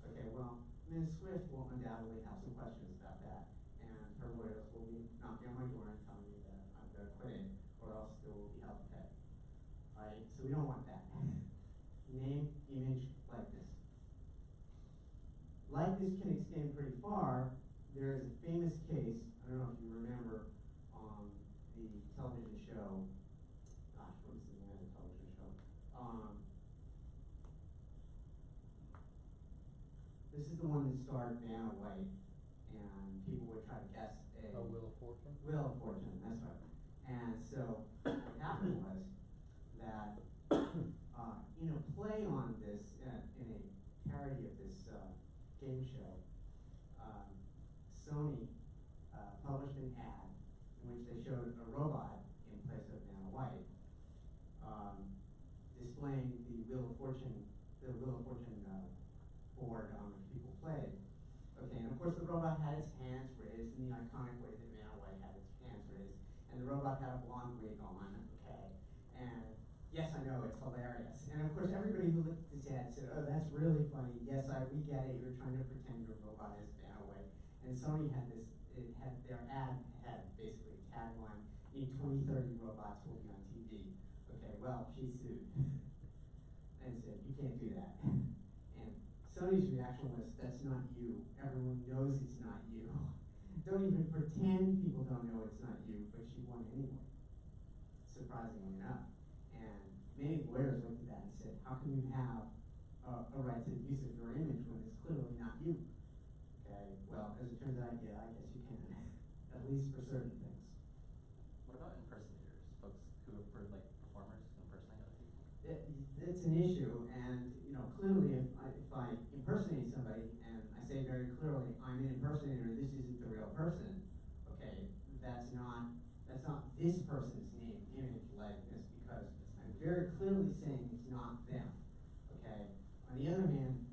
Okay, well, Ms. Swift will undoubtedly have some questions about that, and her lawyers will be knocking on my door and telling me that I'm going to quit it, or else there will be hell to pay. Alright, so we don't want that. Name, image, likeness. Likeness can extend pretty far. There is a famous case, I don't know if you remember, the television show, gosh, what was the name of the television show? This is the one that starred Vanna White, and people would try to guess a Wheel of Fortune? Wheel of Fortune, that's right. And so what happened was that in a play on this, in a parody of this game show, Sony published an ad in which they showed a robot in place of Vanna White, displaying the Wheel of Fortune board on which people played. Okay, and of course the robot had its hands raised in the iconic way that Vanna White had its hands raised, and the robot had a blonde wig on, okay, and yes, I know, it's hilarious. And of course everybody who looked at this ad said, oh, that's really funny, yes, we get it, you're trying to pretend your robot is Vanna White. And Sony had their ad had basically a tagline, in 2030 robots will be on TV. Okay, well, she sued and said, you can't do that. And Sony's reaction was, that's not you. Everyone knows it's not you. Don't even pretend people don't know it's not you, but she won anyway, surprisingly enough. And many lawyers looked at that and said, how can you have a right to the use of your image when it's clearly not you? Okay, well, as it turns out, yeah, I guess you can, at least for certain things. What about impersonators? Folks who are like performers who impersonate other people? It's an issue, and clearly, if I impersonate somebody and I say very clearly, I'm an impersonator, this isn't the real person. Okay, that's not this person's name, image, likeness, because I'm very clearly saying it's not them. Okay. On the other hand,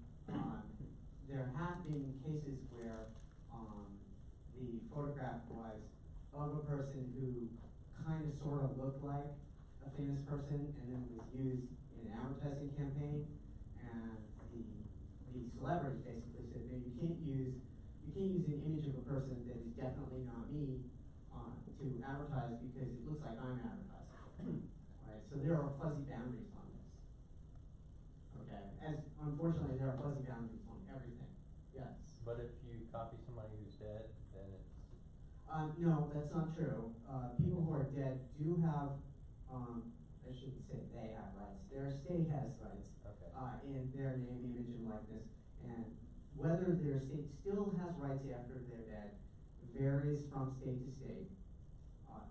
there have been cases where the photograph was of a person who kind of sort of looked like a famous person and then was used in an advertising campaign, and the celebrity basically said, no, you can't use an image of a person that is definitely not me to advertise because it looks like I'm advertising. Right? So there are fuzzy boundaries on this. Okay. As unfortunately there are fuzzy boundaries on everything. Yes. But if you copy somebody who's dead, then it's... No, that's not true. People who are dead do have, I shouldn't say they have rights, their estate has rights. Okay. In their name, image, and likeness. And whether their estate still has rights after they're dead varies from state to state.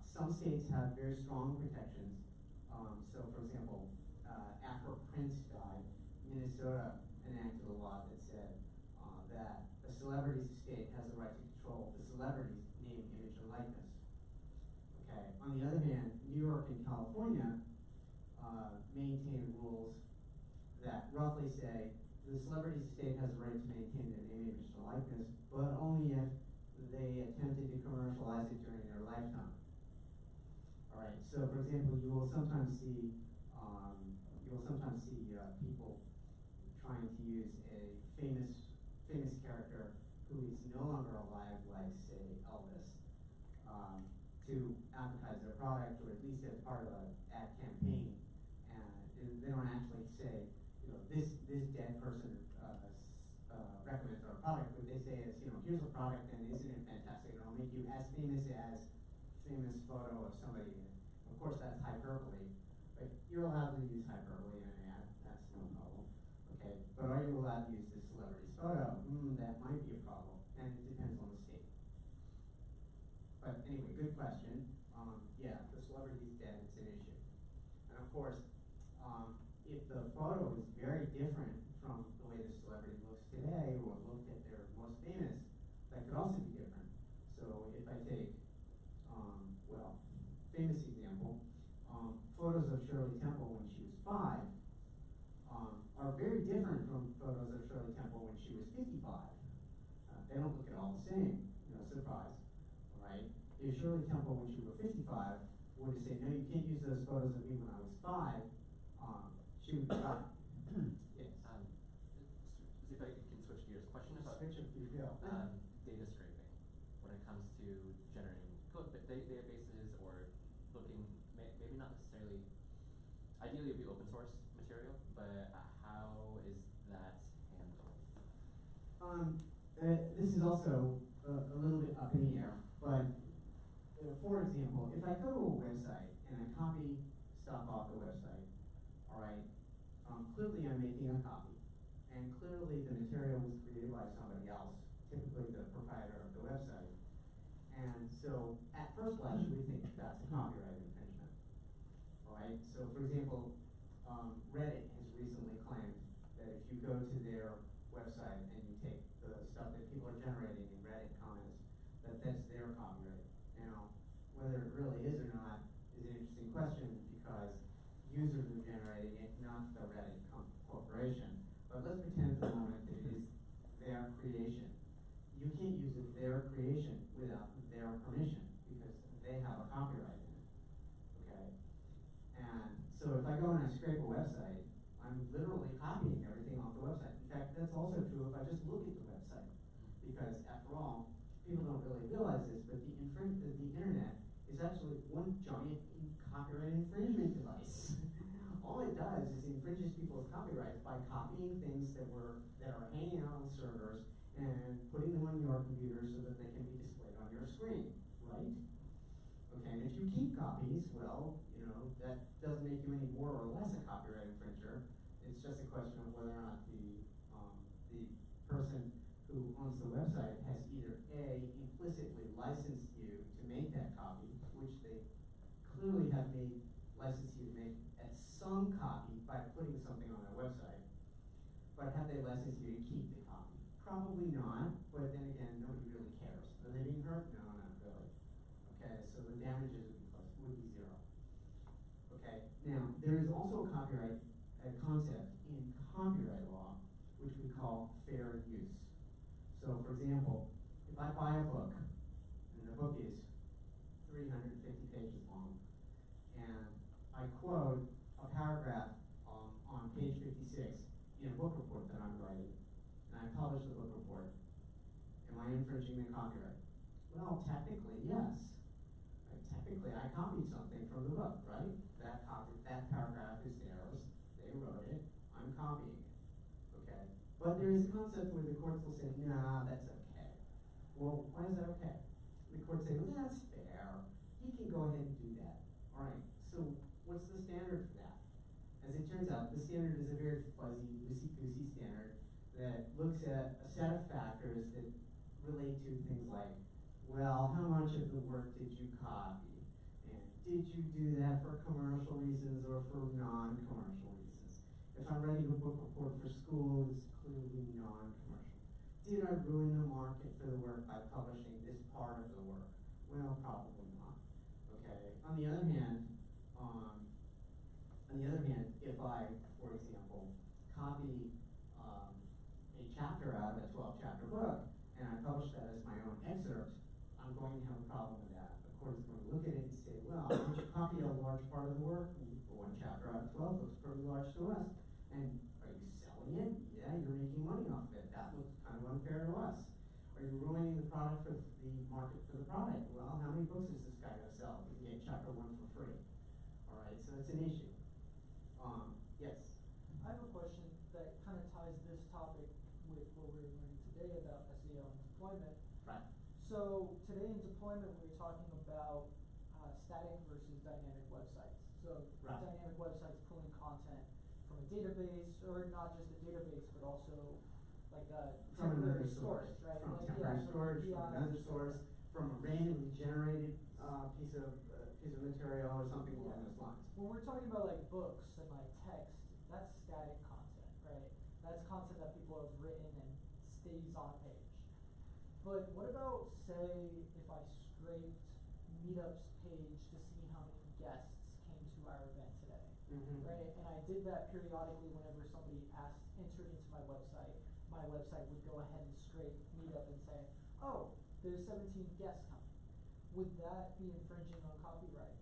Some states have very strong protections. So for example, after Prince died, Minnesota enacted a law that said that a celebrity's estate has the right to control the celebrity's name, image, and likeness. Okay. On the other hand, New York and California maintain rules that roughly say the celebrity's estate has the right to maintain their name, image, and likeness, but only if they attempted to commercialize it during their lifetime. All right. So, for example, you will sometimes see people trying to use a famous character who is no longer alive, like say Elvis, to advertise their product, or at least as part of an ad campaign. And they don't actually say, this dead person recommends our product. What they say is, here's a product, and isn't it fantastic? It'll make you as famous photo of somebody. Of course, that's hyperbole, right? You're allowed to use hyperbole in an ad, that's no problem. Okay, but are you allowed to use this celebrity's photo? That might be a problem, and it depends on the state. But anyway, good question. Yeah, the celebrity's dead, it's an issue. And of course, if the photo is very different from the way the celebrity looks today or looked at their most famous, that could also be different. So if I take, famous example, photos of Shirley Temple when she was 5 are very different from photos of Shirley Temple when she was 55. They don't look at all the same, no surprise, right? If Shirley Temple when she was 55 were to say, no, you can't use those photos of me when I was 5, she would be right. Yes. See if I can switch gears. Question about Switch if you go. data scraping when it comes to generating code databases or looking, maybe not necessarily, ideally it would be open source material, but how is that handled? This is also a little bit up in the air, but for example, if I go to a website and I copy stuff off the website, all right, clearly I'm making a copy, and clearly the material was created by somebody else, typically the proprietor of the website. And so at first blush, we think that's a copyright infringement, all right? So for example, Reddit has recently claimed that if you go to their website and you take the stuff that people are generating in Reddit comments, that's their copyright. Now, whether it really is or not is an interesting question because users are generating it, not the Reddit corporation. But let's pretend for a moment that it is their creation. You can't use it their creation without their permission because they have a copyright in it, okay? And so if I go and I scrape a website, I'm literally copying everything off the website. In fact, that's also true if I just look at the website because after all, people don't really realize this, but the internet is actually one giant copyright infringement device. All it does is infringes people's copyrights by copying things that are hanging out on servers and putting them on your computer so that they can be displayed on your screen, right? Okay, and if you keep copies, well, you know, that doesn't make you any more or less a copyright infringer. It's just a question of whether or not the person who owns the website has either A, implicitly licensed you to make that copy, which they clearly have licensed you to make at some copy by putting something on their website, but have they licensed you to keep the copy? Probably not, but then again, nobody really cares. Are they being hurt? No, not really. Okay, so the damages would be zero. Okay, now there is also a copyright concept in copyright law, which we call fair use. So for example, if I buy a book, and the book is 350 pages long, and I quote a paragraph on page 56 in a book report that I'm writing, and I publish the book report, am I infringing the copyright? Well, technically, yes. Right? Technically, I copied something from the book, right? That paragraph is theirs, they wrote it, I'm copying it, okay? But there is a concept where the courts will say, nah, that's okay. Well, why is that okay? The courts say, well, that's fair. He can go ahead and do that. All right, so what's the standard for that? As it turns out, the standard is a very fuzzy, loosey-goosey standard that looks at a set of factors that relate to things like, well, how much of the work did you copy? And did you do that for commercial reasons or for non-commercial reasons? If I'm writing a book report for school, it's clearly non-commercial. Did I ruin the market for the work by publishing this part of the work? Well, probably not. Okay. On the other hand, if I, for example, copy a chapter out of a 12-chapter book and I publish that as my own excerpt, I'm going to have a problem with that. The court is going to look at it and say, well, did you copy a large part of the work? One chapter out of 12 looks pretty large to us. And are you selling it? Yeah, you're making money off of it. That looks kind of unfair to us. Are you ruining the product for the market for the product? Well, how many books is this guy going to sell? He can get chapter 1 for free. All right, so it's an issue. Yes? I have a question that kind of ties this topic with what we were learning today about SEO and deployment. Right. So today in deployment, we were talking about static versus dynamic websites. So database, or not just a database, but also like a From temporary another source, right? from Like, temporary yeah, storage, from APIs. another source, from a randomly generated piece of material or something along those lines. When we're talking about like books and like text, that's static content, right? That's content that people have written and stays on a page. But what about, say, if I scraped Meetup's page to see how many guests came to our event today, Mhm. right? And I did that periodically whenever somebody entered into my website would go ahead and scrape Meetup and say, oh, there's 17 guests coming. Would that be infringing on copyright?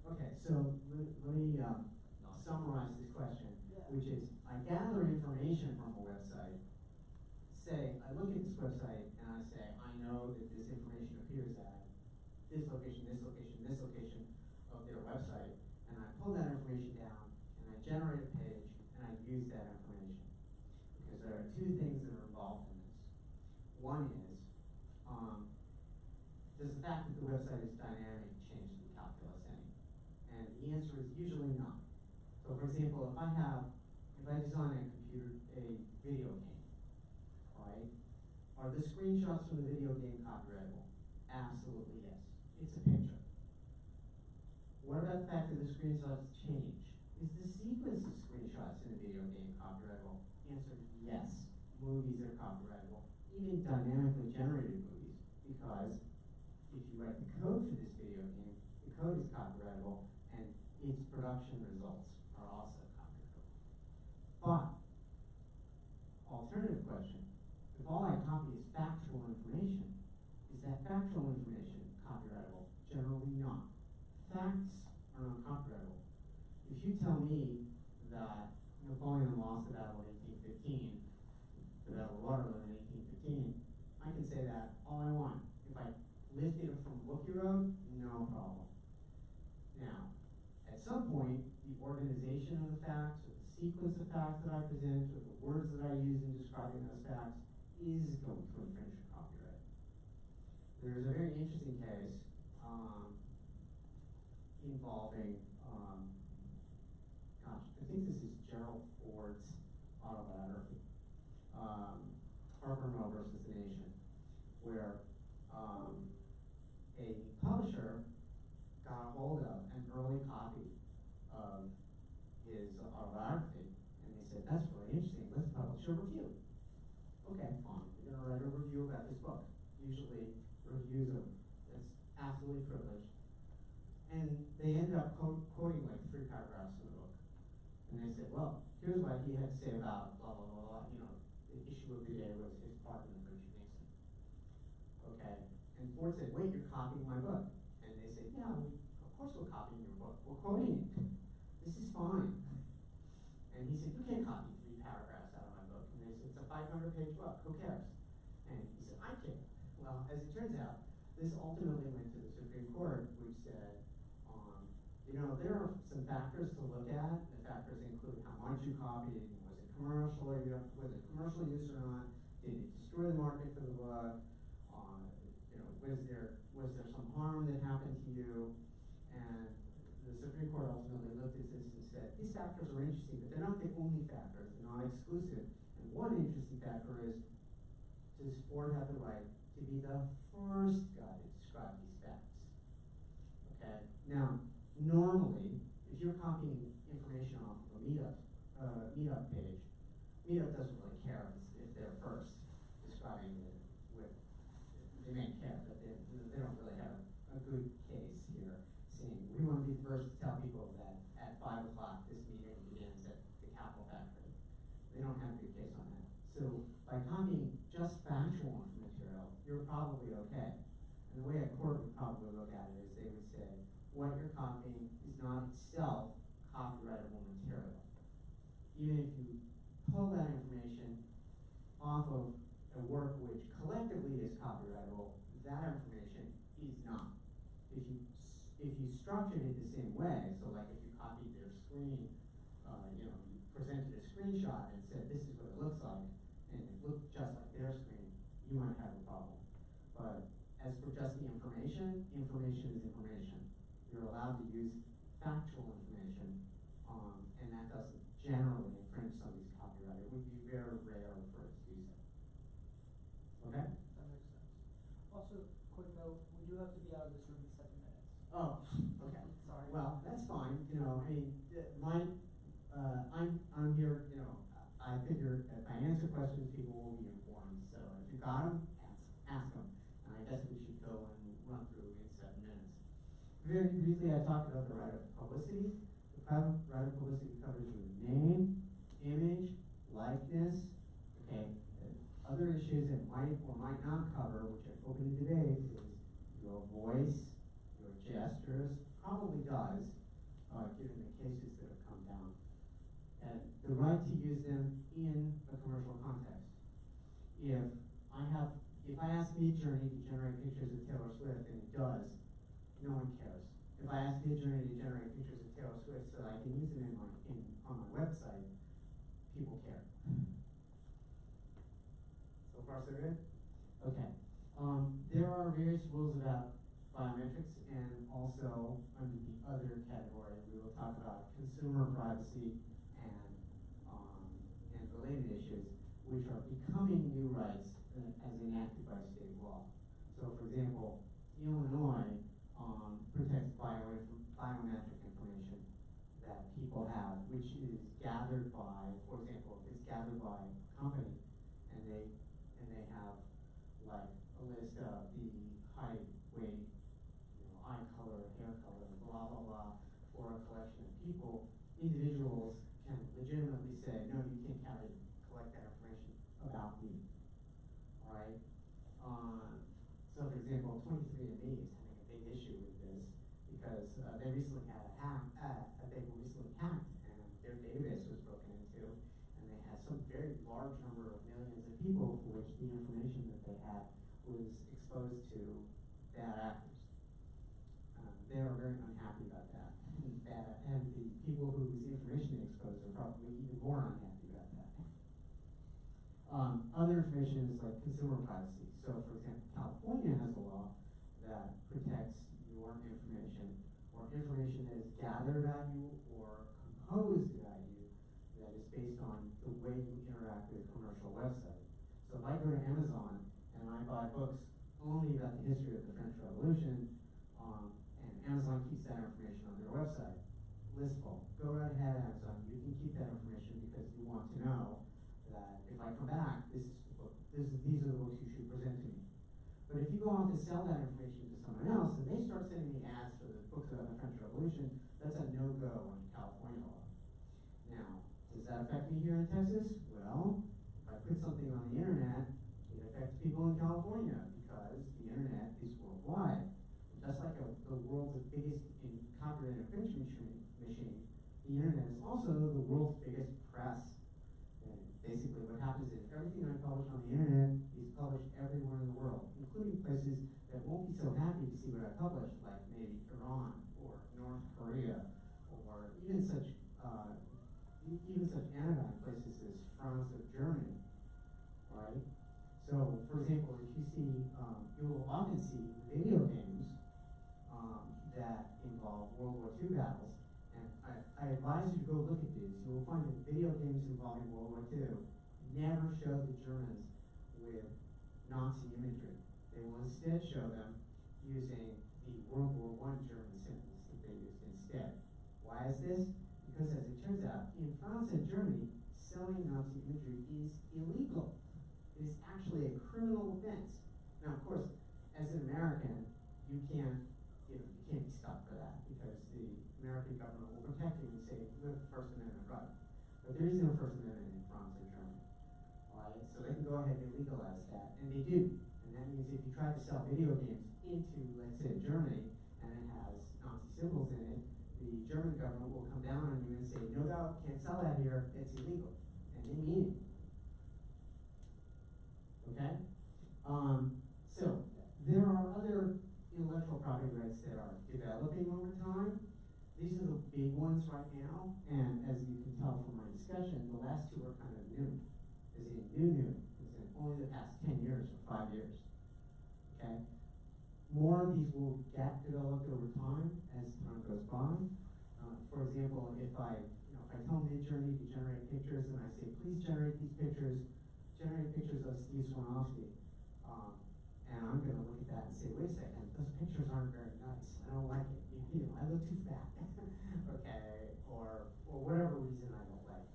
Okay, so let me summarize this question, Yeah. which is, I gather information from a website. Say, I look at this website and I say, I know that this information appears at this location, this location, this location of their website, and I pull that information down and I generate a page and I use that information. Because there are two things that are involved in this. One is, does the fact that the website is dynamic change the calculus any? And the answer is usually not. So for example, if I design a video game, right? Are the screenshots from the video game copyrightable? Absolutely yes. It's a picture. What about the fact that the screenshots change? Is the sequence of screenshots in a video game copyrightable? Answer, yes. Movies are copyrightable. Even dynamically generated movies, because if you write the code for this video game, the code is copyrightable, and its production results are also copyrightable. But, alternative question, if all I copy is factual information, is that factual information copyrightable? Generally not. Facts are not copyrightable. If you tell me that Napoleon lost the battle in 1815, the Battle of Waterloo in 1815, I can say that all I want. If I lifted it from a book you wrote, no problem. Now, at some point, the organization of the facts, or the sequence of facts that I present, or the words that I use in describing those facts, is going to infringe copyright. There's a very interesting case involving, I think this is Gerald Ford's autobiography, Harper Mill versus the Nation, where a publisher got a hold of an early copy of his autobiography, and they said, that's really interesting, let's publish a review. Okay, fine, you're gonna write a review about this book. Usually, reviews are, it's absolutely privileged. And they ended up quoting like 3 paragraphs in the book. And they said, well, here's what he had to say about blah, blah, blah, blah, you know, the issue of the day was his pardon of Richard Nixon. Okay, and Ford said, wait, you're copying my book. And they said, yeah, of course we're copying your book. We're quoting it. This is fine. And he said, you can't copy 3 paragraphs out of my book. And they said, it's a 500-page book, who cares? And he said, I care. Well, as it turns out, this ultimately went to the Supreme Court, which said, you know, there are some factors to look at. The factors include how much you copied, was it commercial, or was it commercial use or not? Did it destroy the market for the book? You know, was there some harm that happened to you? And the Supreme Court ultimately looked at this and said, these factors are interesting, but they're not the only factors, they're not exclusive. And one interesting factor is, does Ford have the right to be the first guy to describe these facts? Okay, now, normally, if you're copying information off of a Meetup page, Meetup doesn't really care if they're first describing it with, they may care, but they don't really have a good case here, saying, we want to be the first to tell people that at 5 o'clock this meeting begins at the Capitol Factory. They don't have a good case on that. So, by copying just factual material, you're probably okay. And the way a court would probably look at it is they would say, what you're copying is not itself copyrightable material. Even if you pull that information off of a work which collectively is copyrightable, that information is not. If you structured it the same way, so like if you copied their screen, you know, you presented a screenshot and said this is what it looks like, and it looked just like their screen, you might have a problem. But as for just the information, information is information. You're allowed to use factual information, and that doesn't generally infringe somebody's copyright. It would be very rare for it to do so. Okay? That makes sense. Also, quick note, we do have to be out of this room in 7 minutes. Oh, okay. Sorry. Well, that's fine. You know, I mean, I'm here. You know, I figure if I answer questions, people will be informed. So if you got them, ask them. And I guess we should go and run through in 7 minutes. Very briefly, I talked about the right of publicity. The right of publicity covers your name, image, likeness. Okay. Other issues it might or might not cover, which I'm open to debate, is your voice, your gestures, probably does, given the cases that have come down. And the right to use them in a commercial context. If I ask Midjourney to generate pictures of Taylor Swift and it does, no one cares. If I ask Midjourney to generate pictures of Taylor Swift so that I can use them on my website, people care. So far, so good? Okay. There are various rules about biometrics, and also under the other category, we will talk about consumer privacy and related issues, which are becoming new rights as enacted by state law. So, for example, Illinois protects biometric information that people have, which is gathered by, for example, if it's gathered by a company, and they have like a list of the height, weight, eye color, hair color, blah blah blah, for a collection of people. Individuals can legitimately say, no, you can't collect that information about me. All right. So, for example, 23andMe is having a big issue with this because they recently had a hack. They were recently hacked, and their database was broken into, and they had some very large number of millions of people for which the information that they had was exposed to bad actors. They are very unhappy about that. And the people whose information they exposed are probably even more unhappy about that. Other information is like consumer privacy. So, for example, California has a law that protects your information or information that is gathered about you or composed about you that is based on the way you interact with a commercial website. So if I go to Amazon and I buy books only about the history of the French Revolution, and Amazon keeps that information on their website, listful. Go right ahead, Amazon. You can keep that information because you want to know that if I come back, these are the books you should present to me. But if you go off to sell that information to someone else, and they start sending me ads for the books about the French Revolution, that's a no-go under California law. Now, does that affect me here in Texas? Well, if I put something on the internet, it affects people in California because the internet is worldwide. Just like the world's biggest copyright infringement machine, the internet is also the world's biggest press. And basically what happens is everything I publish on the internet is published everywhere in the world, including places that won't be so happy to see what I publish, like maybe Iran or North Korea, or even such anodyne places as France or Germany, right? So, for example, if you see, you will often see video games that involve World War II battles, and I advise you to go look at these. You will find that video games involving World War II never show the Germans with Nazi imagery. They will instead show them using the World War I German symbols that they used instead. Why is this? Because as it turns out, in France and Germany, selling Nazi imagery is illegal. It is actually a criminal offense. Now, of course, as an American, you can't be stopped for that because the American government will protect you and say you have the First Amendment right. But there is no First Amendment in France or Germany. Alright, so they can go ahead and legalize that, and they do. And that means if you try to sell video games into, let's say, Germany, and it has Nazi symbols in it, the German government will come down on you and say, no, can't sell that here, it's illegal. And they mean it. Okay? So, there are other intellectual property rights that are developing over time. These are the big ones right now, and as you can tell from my discussion, the last two are kind of new. As in new, as in only the past 10 years or 5 years. Okay? More of these will get developed over time as time goes by. For example, if I I tell Midjourney to generate pictures, and I say, please generate these pictures, generate pictures of Steve Swanovsky. And I'm gonna look at that and say, wait a second, those pictures aren't very nice. I don't like it. You know, I look too fat. Okay, or whatever reason I don't like.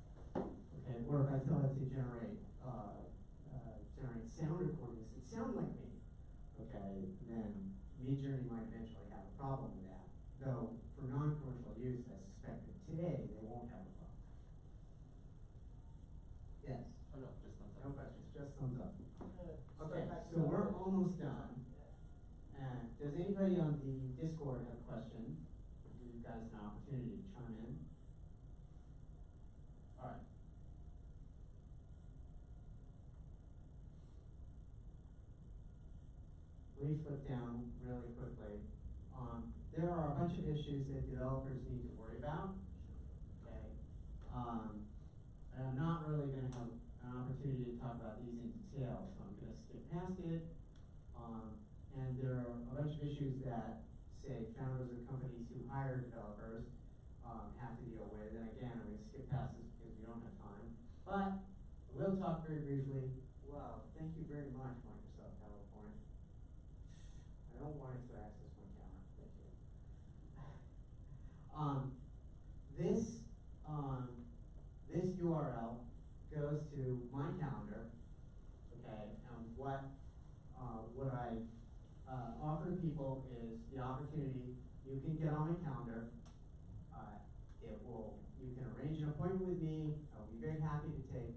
Okay, or if I tell it to generate sound recordings that sound like me, okay, then Midjourney might eventually have a problem with that. Though for non-commercial use, I suspect that today they won't have a problem. Yes. Oh, no, just thumbs up. No questions, just thumbs up. Okay, Start back so to we're the- almost done. And does anybody on the Discord have a question? I'll give you guys an opportunity to chime in. All right. Please flip down really quickly. There are a bunch of issues that developers need to worry about. Okay. And I'm not really going to have an opportunity to talk about these in detail, so I'm going to skip past it. And there are a bunch of issues that, say, founders of companies who hire developers have to deal with. And again, I'm going to skip past this because we don't have time. But I will talk very briefly. Wow, thank you very much, Microsoft PowerPoint. I don't want it to access my camera. Thank you. This URL goes to my calendar. Okay, and what I offer people is the opportunity. You can get on my calendar. You can arrange an appointment with me. I'll be very happy to take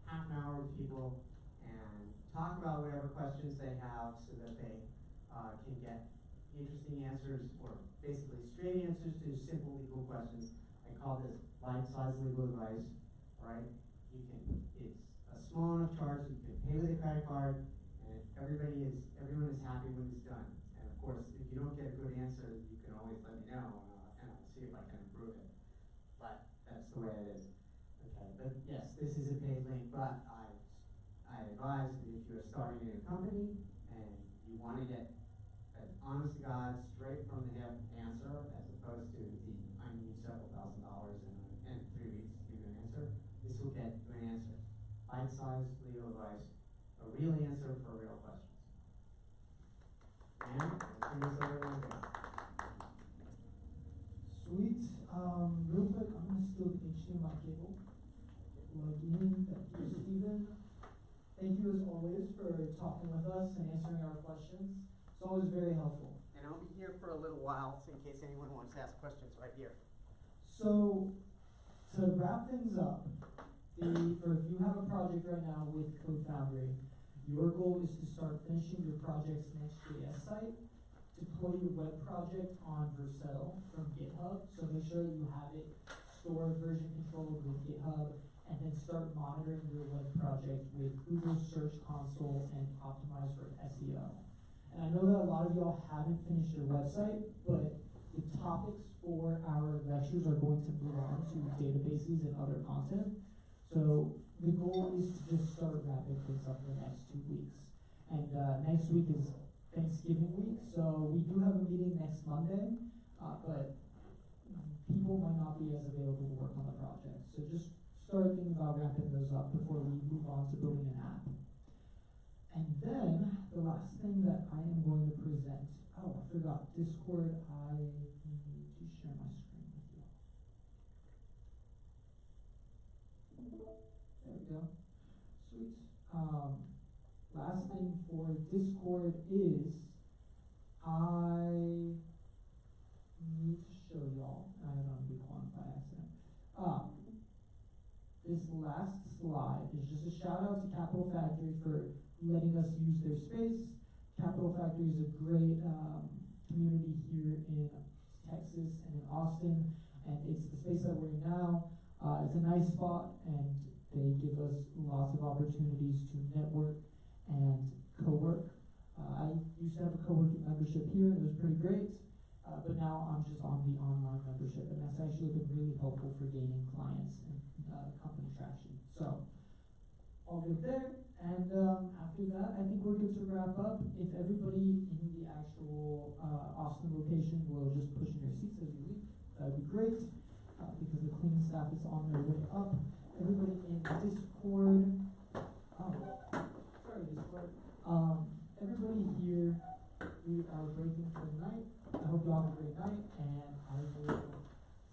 half an hour with people and talk about whatever questions they have so that they can get interesting answers, or basically straight answers to simple legal questions. I call this bite-sized legal advice, right? It's a small enough charge so you can pay with a credit card, and everyone is happy when it's done. And of course, if you don't get a good answer, you can always let me know, and I'll see if I can improve it. But that's the way it is. Okay, but yes, this is a paid link, but I advise that if you're starting a new company and you want to get an honest to God, straight from the hip answer, as opposed to the I need several $1,000s and 3 weeks to give you an answer, this will get you an answer. Bite-sized legal advice, a real answer for real questions. And I'll turn this over to Andrea. Sweet. Real quick, I'm gonna steal the HDMI cable. Plug in. Thank you, Steven. Thank you as always for talking with us and answering our questions. It's always very helpful. And I'll be here for a little while, so in case anyone wants to ask questions right here. So, to wrap things up, or if you have a project right now with Foundry, your goal is to start finishing your project's Next.js site, deploy your web project on Vercel from GitHub, so make sure that you have it stored, version controlled with GitHub, and then start monitoring your web project with Google Search Console and optimize for SEO. And I know that a lot of y'all haven't finished your website, but the topics for our lectures are going to move on to databases and other content. So the goal is to just start wrapping things up in the next 2 weeks. And next week is Thanksgiving week, so we do have a meeting next Monday, but people might not be as available to work on the project. So just start thinking about wrapping those up before we move on to building an app. And then the last thing that I am going to present, oh, I forgot, Discord, I need to share my screen with you. There we go. Sweet. Last thing for Discord is I need to show y'all. I have on Week 1 by accident. This last slide is just a shout out to Capital Factory for letting us use their space. Capital Factory is a great community here in Texas and in Austin, and it's the space that we're in now. It's a nice spot, and they give us lots of opportunities to network and co-work. I used to have a co-working membership here, and it was pretty great, but now I'm just on the online membership, and that's actually been really helpful for gaining clients and company traction. So, all good there, and after that, I think we're good to wrap up. If everybody in the actual Austin location will just push in your seats as you leave, that would be great, because the cleaning staff is on their way up. Everybody in Discord, sorry Discord, everybody here, we are breaking for the night. I hope you all have a great night, and I will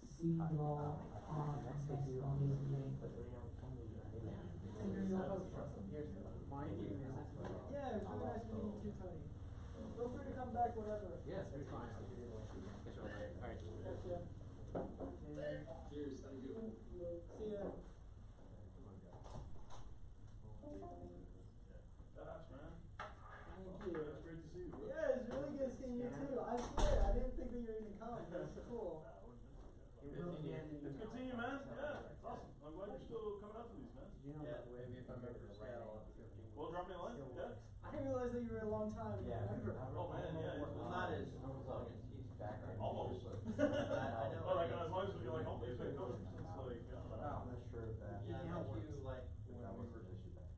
see you all on next amazing day. My view is that's what. Yeah, it's really nice meeting you too, Tony. Feel free to come back whenever. Yes, very fine. Alright. Gotcha. Cheers, thank you. See ya. That's man. Thank you. It's great to see you. Bro. Yeah, it's really good seeing you too. I swear, I didn't think that you were gonna come. That's cool. It's good seeing you, man. Yeah, it's awesome. I'm glad you're still coming out to these, man. Did you know Yeah, that the way maybe if I'm ever in Seattle, I'll be here. Well, drop me a line. Yeah. I didn't realize that you were a long time. Yeah. Remember? Oh man, yeah. Well, not as long as he's back. Almost. I know. Well, like as long as we like, oh, it's been coached since like, I'm not sure if that. Yeah, Yeah, I it met you like when That we was were an issue back.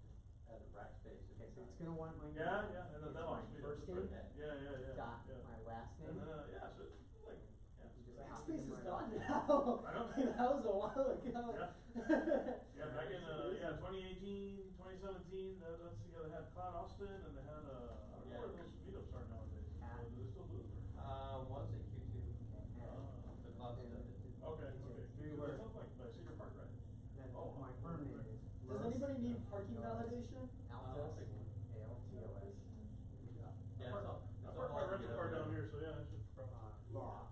at the Rackspace. Okay, so it's gonna want my. yeah, and that my was me. first Yeah, name. yeah. Dot Yeah. my last And name. then, yeah, so it's like, yeah. You just Backspace copy is them gone right now. I know. That was a while ago. Yeah. Yeah, back in, 2018, 2017, let's see, they had Cloud Austin and they had, Yeah. where are those meetups are nowadays? Do they still do them? Was it Q2? The cloud stuff. Okay. That's up like, by Cedar Park, right? Then Oh, my firm name is. Does anybody need parking validation? I'll take one. ALTOS. Yeah, I it's all parked my rental car down here, so yeah, it's just. Law.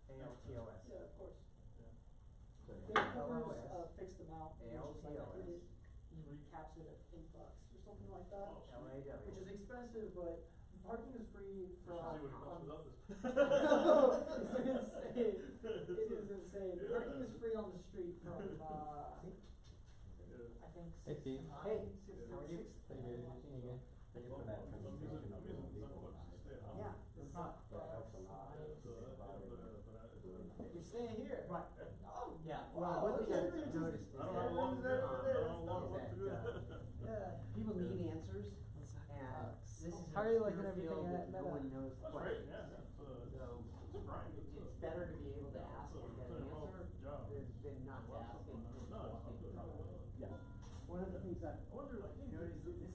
ALTOS. Yeah, of course. Yeah. It covers a fixed amount, which is like, I think ALTOS. he recaps it at $8 or something like that. Oh, sweet. LAW. Which is expensive, but parking is free Just from. to see what it costs without this. It's insane. It is insane. Yeah. Parking is free on the street from, Yeah. I think Hey, six Steve. to nine. Hey, Six how are to you? six to Pretty good, nine. good seeing you again. Thank you for that I'm using presentation of the $7 vehicle. to stay at home. Yeah, It's not. not, Yeah, that's a lot. You're staying here. Right. Oh, Yeah, wow, well, one thing okay, I've we're just- noticed is I don't have a long Yeah, to do. I don't have a long yeah, work to do. Yeah. people need answers, and this is How a are you liking obscure everything field at that no Meetup? one knows the That's great, questions. yeah, it's So, a grind. it's better to be able to ask and get an answer job. than not to ask and No, it's not good. Yeah. One of the things I've I wonder, like, noticed, this is